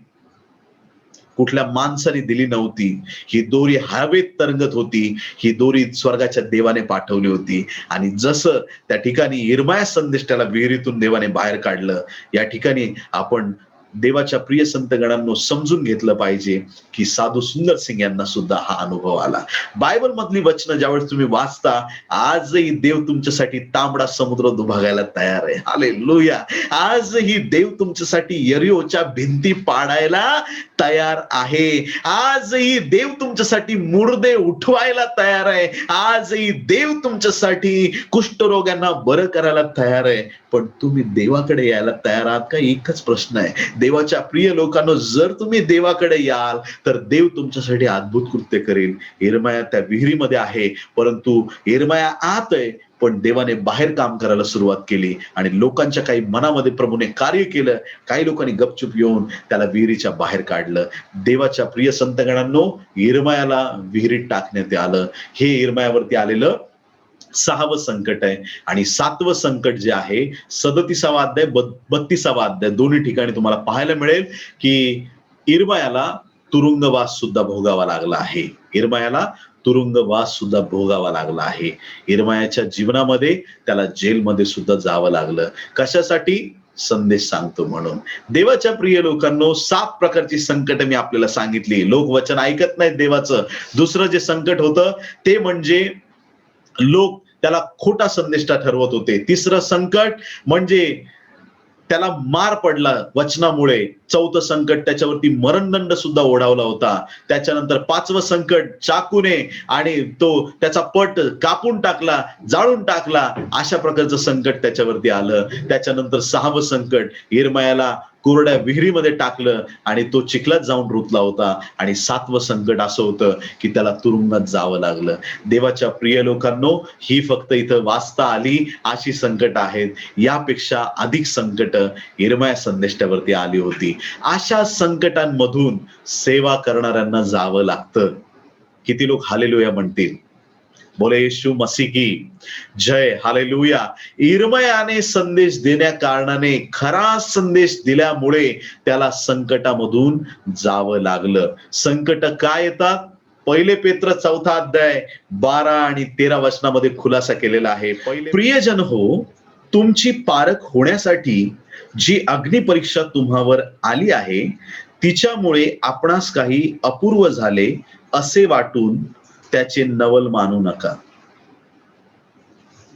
कुठल्या माणसाने दिली नव्हती. ही दोरी हवेत तरंगत होती. ही दोरी स्वर्गाच्या देवाने पाठवली होती. आणि जसं त्या ठिकाणी यिर्मया संदेश त्याला विहिरीतून देवाने बाहेर काढलं, या ठिकाणी आपण देवाच्या प्रिय संतगणांनो समजून घेतलं पाहिजे की साधू सुंदर सिंग यांना सुद्धा हा अनुभव आला. बायबल मधली वचनं ज्यावेळेस तुम्ही वाचता, आजही देव तुमच्यासाठी तांबडा समुद्र दुभागायला तयार आहे. हालेलुया. आजही देव तुमच्यासाठी यरीहोच्या भिंती पाडायला तयार आहे. आजही देव तुमच्यासाठी मुर्दे उठवायला तयार आहे. आजही देव तुमच्यासाठी कुष्ठरोग्यांना बरं करायला तयार आहे. पण तुम्ही देवाकडे यायला तयार आहात का? एकच प्रश्न आहे. देवाच्या प्रिय लोकांनो, जर तुम्ही देवाकडे याल तर देव तुमच्यासाठी अद्भुत कृत्य करेल. यिर्मया त्या विहिरीमध्ये आहे, परंतु यिर्मया आत आहे, पण देवाने बाहेर काम करायला सुरुवात केली आणि लोकांच्या काही मनामध्ये प्रभूने कार्य केलं. काही लोकांनी गपचूप येऊन त्याला विहिरीच्या बाहेर काढलं. देवाच्या प्रिय संतगणांनो, यिर्मयाला विहिरीत टाकण्यात आलं. हे यिर्मयावरती आलेलं 6वं संकट आहे. आणि 7वं संकट जे आहे 37वा अध्याय 32वा अध्याय दोन्ही ठिकाणी तुम्हाला पाहायला मिळेल की यिर्मयाला तुरुंगवास सुद्धा भोगावा लागला आहे. यिर्मयाला तुरुंगवास सुद्धा भोगावा लागला आहे. यिर्मयाच्या जीवनामध्ये त्याला जेलमध्ये सुद्धा जावं लागलं. कशासाठी? संदेश सांगतो म्हणून. देवाच्या प्रिय लोकांनो, 7 प्रकारची संकट मी आपल्याला सांगितली. लोक वचन ऐकत नाहीत देवाचं. दुसरं जे संकट होतं ते म्हणजे लोक त्याला खोटा संदेश ठरवत होते. तिसरं संकट म्हणजे त्याला मार पडला वचनामुळे. 4थं संकट त्याच्यावरती मरणदंड सुद्धा ओढावला होता. त्याच्यानंतर 5वं संकट चाकूने आणि तो त्याचा पट कापून टाकला, जाळून टाकला. अशा प्रकारचं संकट त्याच्यावरती आलं. त्याच्यानंतर 6वं संकट यिर्मयाला कोरड्या विहिरीमध्ये टाकलं आणि तो चिखलात जाऊन रुतला होता. आणि 7वं संकट असं होतं की त्याला तुरुंगात जावं लागलं. देवाच्या प्रिय लोकांनो, ही फक्त इथं वाचता आली अशी संकट आहेत. यापेक्षा अधिक संकट यिर्मया संदेशावरती आली होती. अशा संकटांमधून सेवा करणाऱ्यांना जावं लागतं. किती लोक हालेलुया म्हणतील? बोले येशू मसीह की जय. हालेलुया. यिर्मयाने संदेश देण्या कारणाने, खरा संदेश दिल्यामुळे त्याला संकटामधून जावं लागलं. संकट काय येतात? 1 पेत्र 4था अध्याय 12 आणि 13 वचनामध्ये खुलासा केलेला आहे. प्रियजन हो, तुमची पारख होण्यासाठी जी अग्निपरीक्षा तुम्हावर आली आहे, तिच्यामुळे आपणास काही अपूर्व झाले असे वाटून त्याचे नवल मानू नका.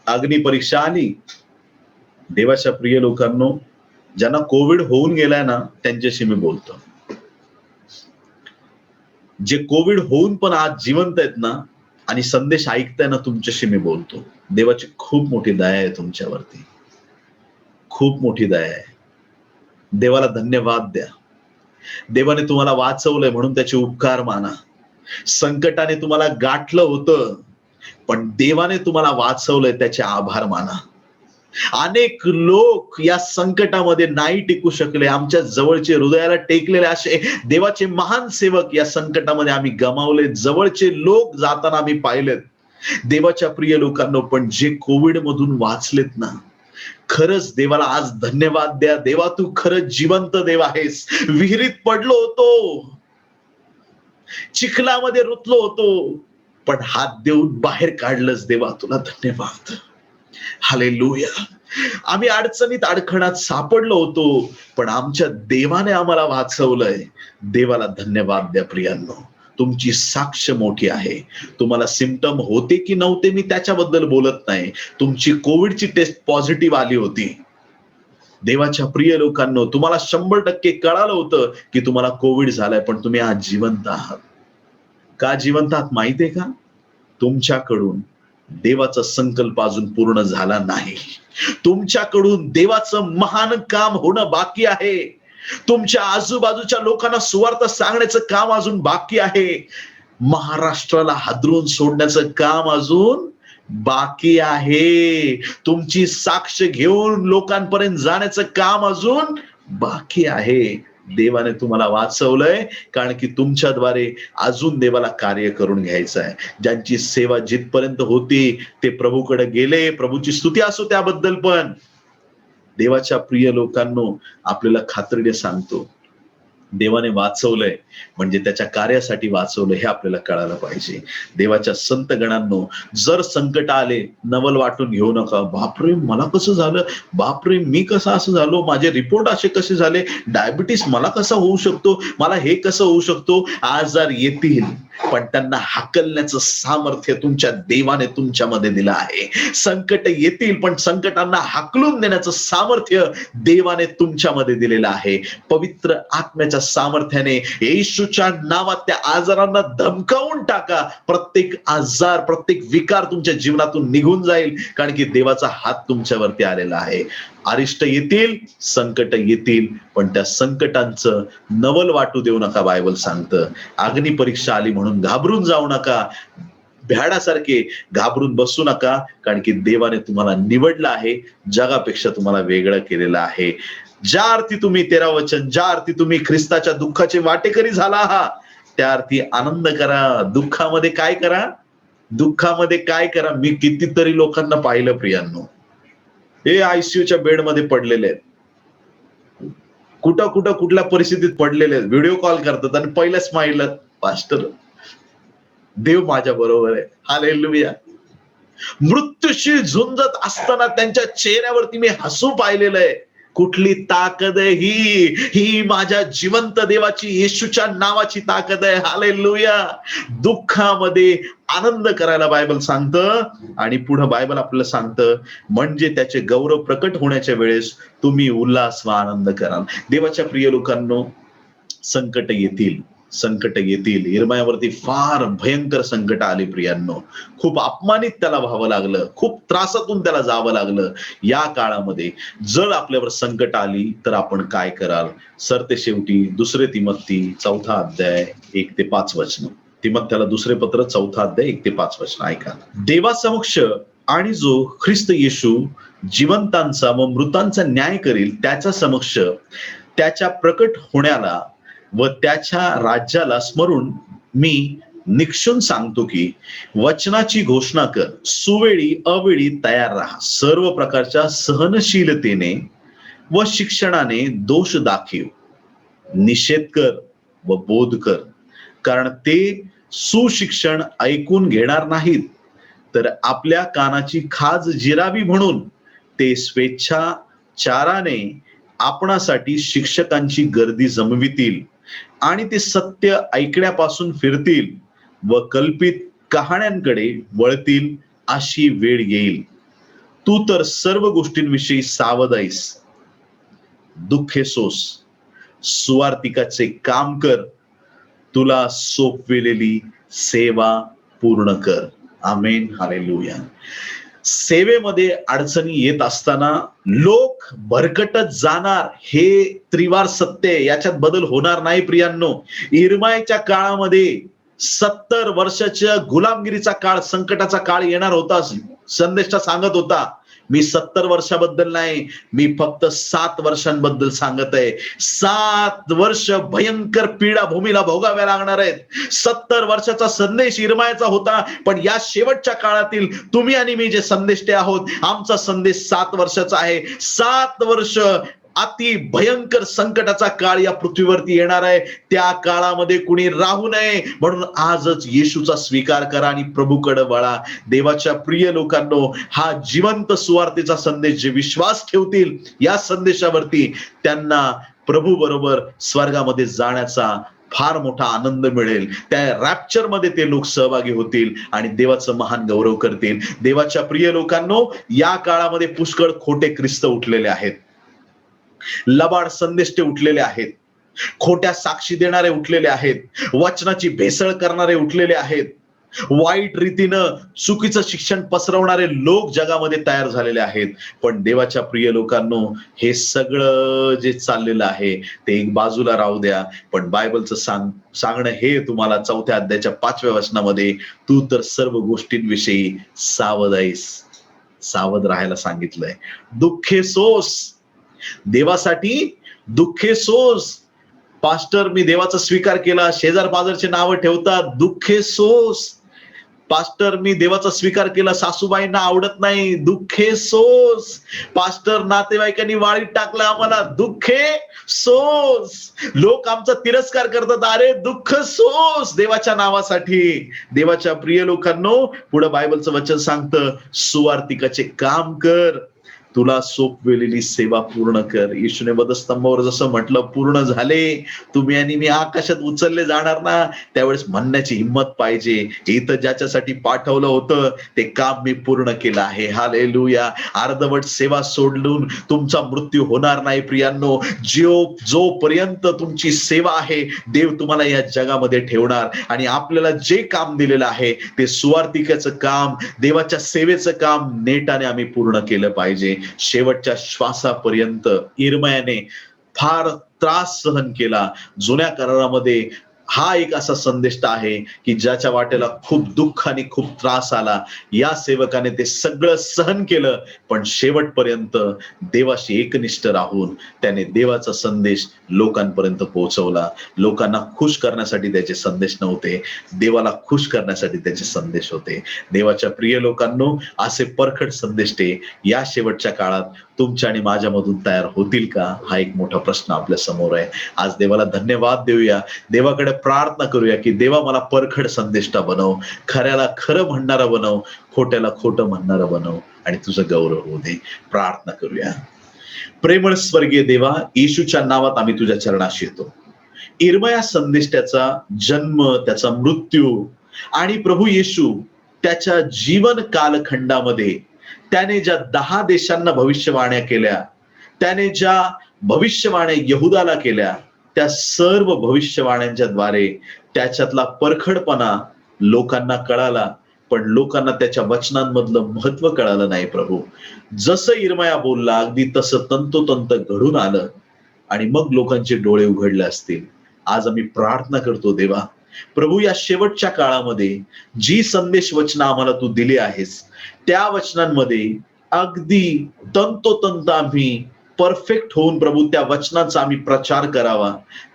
अग्निपरीक्षा आली. देवाच्या प्रिय लोकांनो, ज्यांना कोविड होऊन गेलाय ना, त्यांच्याशी मी बोलतो. जे कोविड होऊन पण आज जिवंत आहेत ना आणि संदेश ऐकताय ना, तुमच्याशी मी बोलतो. देवाची खूप मोठी दया आहे तुमच्यावरती. खूप मोठी दया आहे. देवाला धन्यवाद द्या. देवाने तुम्हाला वाचवलंय म्हणून त्याचे उपकार माना. संकटाने तुम्हाला गाठलं होतं, पण देवाने तुम्हाला वाचवलंय त्याचे आभार माना. अनेक लोक या संकटामध्ये नाही टिकू शकले. आमच्या जवळचे, हृदयाला टेकलेले असे देवाचे महान सेवक या संकटामध्ये आम्ही गमावले. जवळचे लोक जाताना आम्ही पाहिलेत. देवाच्या प्रिय लोकांना, पण जे कोविड मधून वाचलेत ना, खरंच देवाला आज धन्यवाद द्या. देवा, तू खरंच जिवंत देव आहेस. विहिरीत पडलो होतो, चिखलामध्ये रुतलो होतो, पण हात देऊन बाहेर काढलंस. देवा, तुला धन्यवाद. हालेलुया. आम्ही अडचणीत अडखणात सापडलो होतो, पण आमच्या देवाने आम्हाला वाचवलंय. देवाला धन्यवाद द्या. प्रियांनो, तुमची साक्ष मोठी आहे. तुम्हाला सिम्पटम होते की नव्हते मी त्याच्याबद्दल बोलत नाही. तुमची कोविडची टेस्ट पॉझिटिव्ह आली होती. देवाच्या प्रिय लोकांनो, तुम्हाला 100% कळालं होतं की तुम्हाला कोविड झालाय, पण तुम्ही आज जिवंत आहात. का जिवंत आहात माहितीये का? तुमच्याकडून देवाचा संकल्प अजून पूर्ण झाला नाही. तुमच्याकडून देवाचं महान काम होणं बाकी आहे. तुमच्या आजूबाजूच्या लोकांना सुवार्थ सांगण्याचं काम अजून बाकी आहे. महाराष्ट्राला हादरून सोडण्याचं काम अजून बाकी आहे. तुमची साक्ष घेऊन लोकांपर्यंत जाण्याचं काम अजून बाकी आहे. देवाने तुम्हाला वाचवलंय कारण की तुमच्याद्वारे अजून देवाला कार्य करून घ्यायचं आहे. ज्यांची सेवा जिथपर्यंत होती ते प्रभूकडे गेले. प्रभूची स्तुती असो त्याबद्दल. पण देवाच्या प्रिय लोकांनो, आपल्याला खात्रीने सांगतो, देवाने वाचवलंय म्हणजे त्याच्या कार्यासाठी वाचवलं हे आपल्याला कळायला पाहिजे. देवाच्या संत गणांनो, जर संकट आले, नवल वाटून घेऊ नका. बापरे, मला कसं झालं, बापरे मी कसा असं झालो, माझे रिपोर्ट असे कसे झाले, डायबिटीस मला कसा होऊ शकतो, मला हे कसं होऊ शकतो. आजार येतील पण त्यांना हाकलण्याचं सामर्थ्य तुमच्या देवाने तुमच्यामध्ये दिलं आहे. संकट येतील पण संकटांना हाकलून देण्याचं सामर्थ्य देवाने तुमच्यामध्ये दिलेलं आहे. पवित्र आत्म्याच्या सामर्थ्याने येशूच्या नावात त्या आजारांना धमकावून टाका. प्रत्येक आजार, प्रत्येक विकार तुमच्या जीवनातून निघून जाईल, कारण की देवाचा हात तुमच्यावरती आलेला आहे. अरिष्ट येतील, संकट येतील, पण त्या संकटांचं नवल वाटू देऊ नका. बायबल सांगतं अग्नी परीक्षा आली म्हणून घाबरून जाऊ नका, भ्याडासारखे घाबरून बसू नका, कारण की देवाने तुम्हाला निवडलं आहे, जगापेक्षा तुम्हाला वेगळं केलेलं आहे. ज्या अर्थी तुम्ही 13 वचन, ज्या अर्थी तुम्ही ख्रिस्ताच्या दुःखाचे वाटेकरी झाला आहात, त्या अर्थी आनंद करा. दुःखामध्ये काय करा, दुःखामध्ये काय करा. मी कितीतरी लोकांना पाहिलं प्रियांनो, हे आयसीयूच्या बेडमध्ये पडलेले आहेत, कुठं कुठं कुठल्या परिस्थितीत पडलेले आहेत, व्हिडिओ कॉल करतात आणि पहिल्या स्माईल, पास्टर देव माझ्या बरोबर आहे, हालेलुया. मृत्यूशी झुंजत असताना त्यांच्या चेहऱ्यावरती मी हसू पाहिलेलं आहे. कुठली ताकद आहे ही, ही माझ्या जिवंत देवाची, येशूच्या नावाची ताकद आहे. हालेलुया. दुःखामध्ये आनंद करायला बायबल सांगतं आणि पुढे बायबल आपल्याला सांगतं म्हणजे त्याचे गौरव प्रकट होण्याच्या वेळेस तुम्ही उल्हास व आनंद कराल. देवाच्या प्रिय लोकांनो, संकट येतील, संकट येतील. इर्मायावरती फार भयंकर संकट आली प्रियांनो. खूप अपमानित त्याला व्हावं लागलं, खूप त्रासातून त्याला जावं लागलं. या काळामध्ये जर आपल्यावर संकट आली तर आपण काय कराल. सरते शेवटी 2 तिमोथी 4 अध्याय 1 ते 5 वचन. तिमोथ्याला 2 पत्र 4 अध्याय 1 ते 5 वचन ऐका. देवासमक्ष आणि जो ख्रिस्त येशू जिवंतांचा व मृतांचा न्याय करील त्याच्या समक्ष त्याच्या प्रकट होण्याला व त्याच्या राज्याला स्मरून मी निक्षून सांगतो की वचनाची घोषणा कर, सुवेळी अवेळी तयार राहा, सर्व प्रकारच्या सहनशीलतेने व शिक्षणाने दोष दाखव, निषेध कर व बोध कर, कारण ते सुशिक्षण ऐकून घेणार नाहीत, तर आपल्या कानाची खाज जिरावी म्हणून ते स्वेच्छाचाराने आपणासाठी शिक्षकांची गर्दी जमवितील आणि ते सत्य ऐकण्यापासून फिरतील व कल्पित कहाण्यांकडे वळतील, अशी वेळ येईल. तू तर सर्व गोष्टींविषयी सावध आहेस. दुःखे सोस, सुवार्तिकाचे काम कर, तुला सोपविलेली सेवा पूर्ण कर. आमेन, हालेलुया. सेवेमध्ये अडचणी येत असताना लोक भरकटत जाणार, हे त्रिवार सत्य, याच्यात बदल होणार नाही प्रियांनो. इर्मायाच्या काळामध्ये 70 वर्षाच्या गुलामगिरीचा काळ, संकटाचा काळ येणार होता. संदेशा सांगत होता, मी 70 वर्षाबद्दल नाही, मी फक्त 7 वर्षांबद्दल सांगत आहे. 7 वर्ष भयंकर पीडा भूमीला भोगाव्या लागणार आहेत. 70 वर्षाचा संदेश इर्मायाचा होता, पण या शेवटच्या काळातील तुम्ही आणि मी जे संदेष्टे आहोत, आमचा संदेश 7 वर्षाचा आहे. 7 वर्ष अति भयंकर संकटाचा काळ या पृथ्वीवरती येणार आहे. त्या काळामध्ये कुणी राहू नये म्हणून आजच येशूचा स्वीकार करा आणि प्रभूकडे वळा. देवाच्या प्रिय लोकांनो, हा जिवंत सुवार्तेचा संदेश जे विश्वास ठेवतील या संदेशावरती, त्यांना प्रभू बरोबर स्वर्गामध्ये जाण्याचा फार मोठा आनंद मिळेल. त्या रॅप्चर मध्ये ते लोक सहभागी होतील आणि देवाचं महान गौरव करतील. देवाच्या प्रिय लोकांनो, या काळामध्ये पुष्कळ खोटे ख्रिस्त उठलेले आहेत, लबाड संदेष्टे उठलेले आहेत, खोट्या साक्षी देणारे उठलेले आहेत, वचनाची भेसळ करणारे उठलेले आहेत, वाईट रीतीनं चुकीचं शिक्षण पसरवणारे लोक जगामध्ये तयार झालेले आहेत. पण देवाच्या प्रिय लोकांनो, हे सगळं जे चाललेलं आहे ते एक बाजूला राहू द्या. पण बायबलचं सांगणं हे तुम्हाला 4 अध्यायाच्या 5व्या वचनामध्ये, तू तर सर्व गोष्टींविषयी सावध आहेस, सावध राहायला सांगितलंय. दुःखे सोस, देवासाठी दुःखे सोस. पास्टर, मी देवाचा स्वीकार केला, शेजार पाजारचे नावं ठेवतात, दुःखे सोस. पास्टर मी देवाचा स्वीकार केला, सासूबाईंना आवडत नाही, दुःखे सोस. पास्टर नातेवाईकांनी वाळीत टाकलं आम्हाला, दुःखे सोस. लोक आमचा तिरस्कार करतात, अरे दुःख सोस देवाच्या नावासाठी. देवाच्या प्रिय लोकांनो, पुढे बायबलचं वचन सांगतं, सुवार्तिकाचे काम कर, तुला सोपवलेली सेवा पूर्ण कर. येशूने वधस्तंभावर जसं म्हटलं, पूर्ण झाले, तुम्ही आणि मी आकाशात उचलले जाणार ना, त्यावेळेस म्हणण्याची हिंमत पाहिजे, इथं ज्याच्यासाठी पाठवलं होतं ते काम मी पूर्ण केलं आहे. हालेलुया. अर्धवट सेवा सोडून तुमचा मृत्यू होणार नाही प्रियांनो. जोपर्यंत तुमची सेवा आहे, देव तुम्हाला या जगामध्ये ठेवणार आणि आपल्याला जे काम दिलेलं आहे ते सुवार्तिकाचं काम, देवाच्या सेवेचं काम नेटाने आम्ही पूर्ण केलं पाहिजे. शेवटच्या श्वासापर्यंत इर्मयाने फार त्रास सहन केला. जुन्या करारामध्ये हा एक असा संदेश आहे की ज्याच्या वाटेला खूप दुःख आणि खूप त्रास आला, या सेवकाने ते सगळं सहन केलं, पण शेवटपर्यंत देवाशी एकनिष्ठ राहून त्याने देवाचा संदेश लोकांपर्यंत पोहोचवला. लोकांना खुश करण्यासाठी त्याचे संदेश नव्हते, देवाला खुश करण्यासाठी त्याचे संदेश होते. देवाच्या प्रिय लोकांनो, असे परखड संदेश ते या शेवटच्या काळात तुमच्या आणि माझ्यामधून तयार होतील का, हा एक मोठा प्रश्न आपल्या समोर आहे. आज देवाला धन्यवाद देऊया, देवाकडे प्रार्थना करूया की देवा मला परखड संदेष्टा बनव, खऱ्याला खरं म्हणणारा बनव, खोट्याला खोटं म्हणणारा बनव आणि तुझं गौरव होऊ दे. प्रार्थना करूया. प्रेमळ स्वर्गीय देवा, येशूच्या नावात आम्ही तुझ्या चरणाशी येतो. इर्मया संदेष्टाचा जन्म, त्याचा मृत्यू आणि प्रभू येशू त्याच्या जीवन कालखंडामध्ये त्याने ज्या 10 देशांना भविष्यवाण्या केल्या, त्याने ज्या भविष्यवाण्या यहुदाला केल्या, त्या सर्व भविष्यवाण्यांच्या द्वारे त्याच्यातला परखडपणा लोकांना कळाला, पण लोकांना त्याच्या वचनांमधलं महत्व कळालं नाही. प्रभू, जसं इर्मया बोलला अगदी तसं तंतोतंत घडून आलं आणि मग लोकांचे डोळे उघडले असतील. आज आम्ही प्रार्थना करतो देवा, प्रभू, या शेवटच्या काळामध्ये जी संदेश वचन आम्हाला तू दिली आहेस, त्या वचनांमध्ये अगदी तंतोतंत आम्ही परफेक्ट होऊन प्रभू त्या वचनाचा आम्ही प्रचार करावा.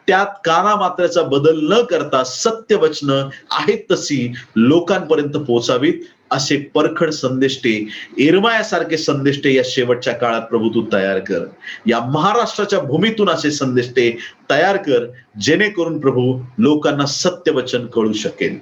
त्यात काना मात्राचा बदल न करता सत्य वचनं आहेत तशी लोकांपर्यंत पोहोचावीत, असे परखड संदेष्टे, इर्मयासारखे संदेष्टे या शेवटच्या काळात प्रभू तू तयार कर. या महाराष्ट्राच्या भूमीतून असे संदेष्टे तयार कर, जेणेकरून प्रभू लोकांना सत्य वचन कळू शकेल.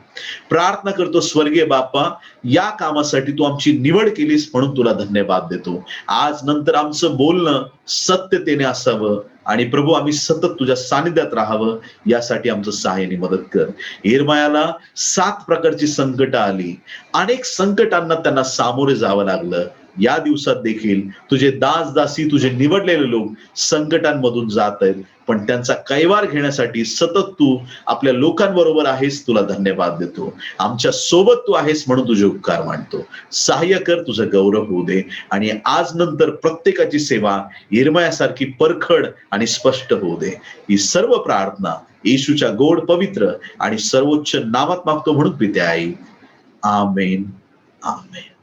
प्रार्थना करतो स्वर्गीय बाप्पा, या कामासाठी तू आमची निवड केलीस म्हणून तुला धन्यवाद देतो. आज नंतर आमचं बोलणं सत्यतेने असावं आणि प्रभू आम्ही सतत तुझ्या सानिध्यात राहावं, यासाठी आमचं सहाय्याने मदत कर. इर्मयाला 7 प्रकारची संकट आली, अनेक संकटांना त्यांना सामोरे जावं लागलं. या दिवसात देखील तुझे दास दासी, तुझे निवडलेले लोक संकटांमधून जात आहेत, पण त्यांचा कैवार घेण्यासाठी सतत तू आपल्या लोकांबरोबर आहेस. तुला धन्यवाद देतो. आमच्या सोबत तू आहेस म्हणून तुझे उपकार मानतो. सहाय्य कर, तुझं गौरव होऊ दे आणि आज नंतर प्रत्येकाची सेवा इर्मयासारखी परखड आणि स्पष्ट होऊ दे. ही सर्व प्रार्थना येशूच्या गोड, पवित्र आणि सर्वोच्च नावात मागतो म्हणून पिते आई. आमेन. आमेन.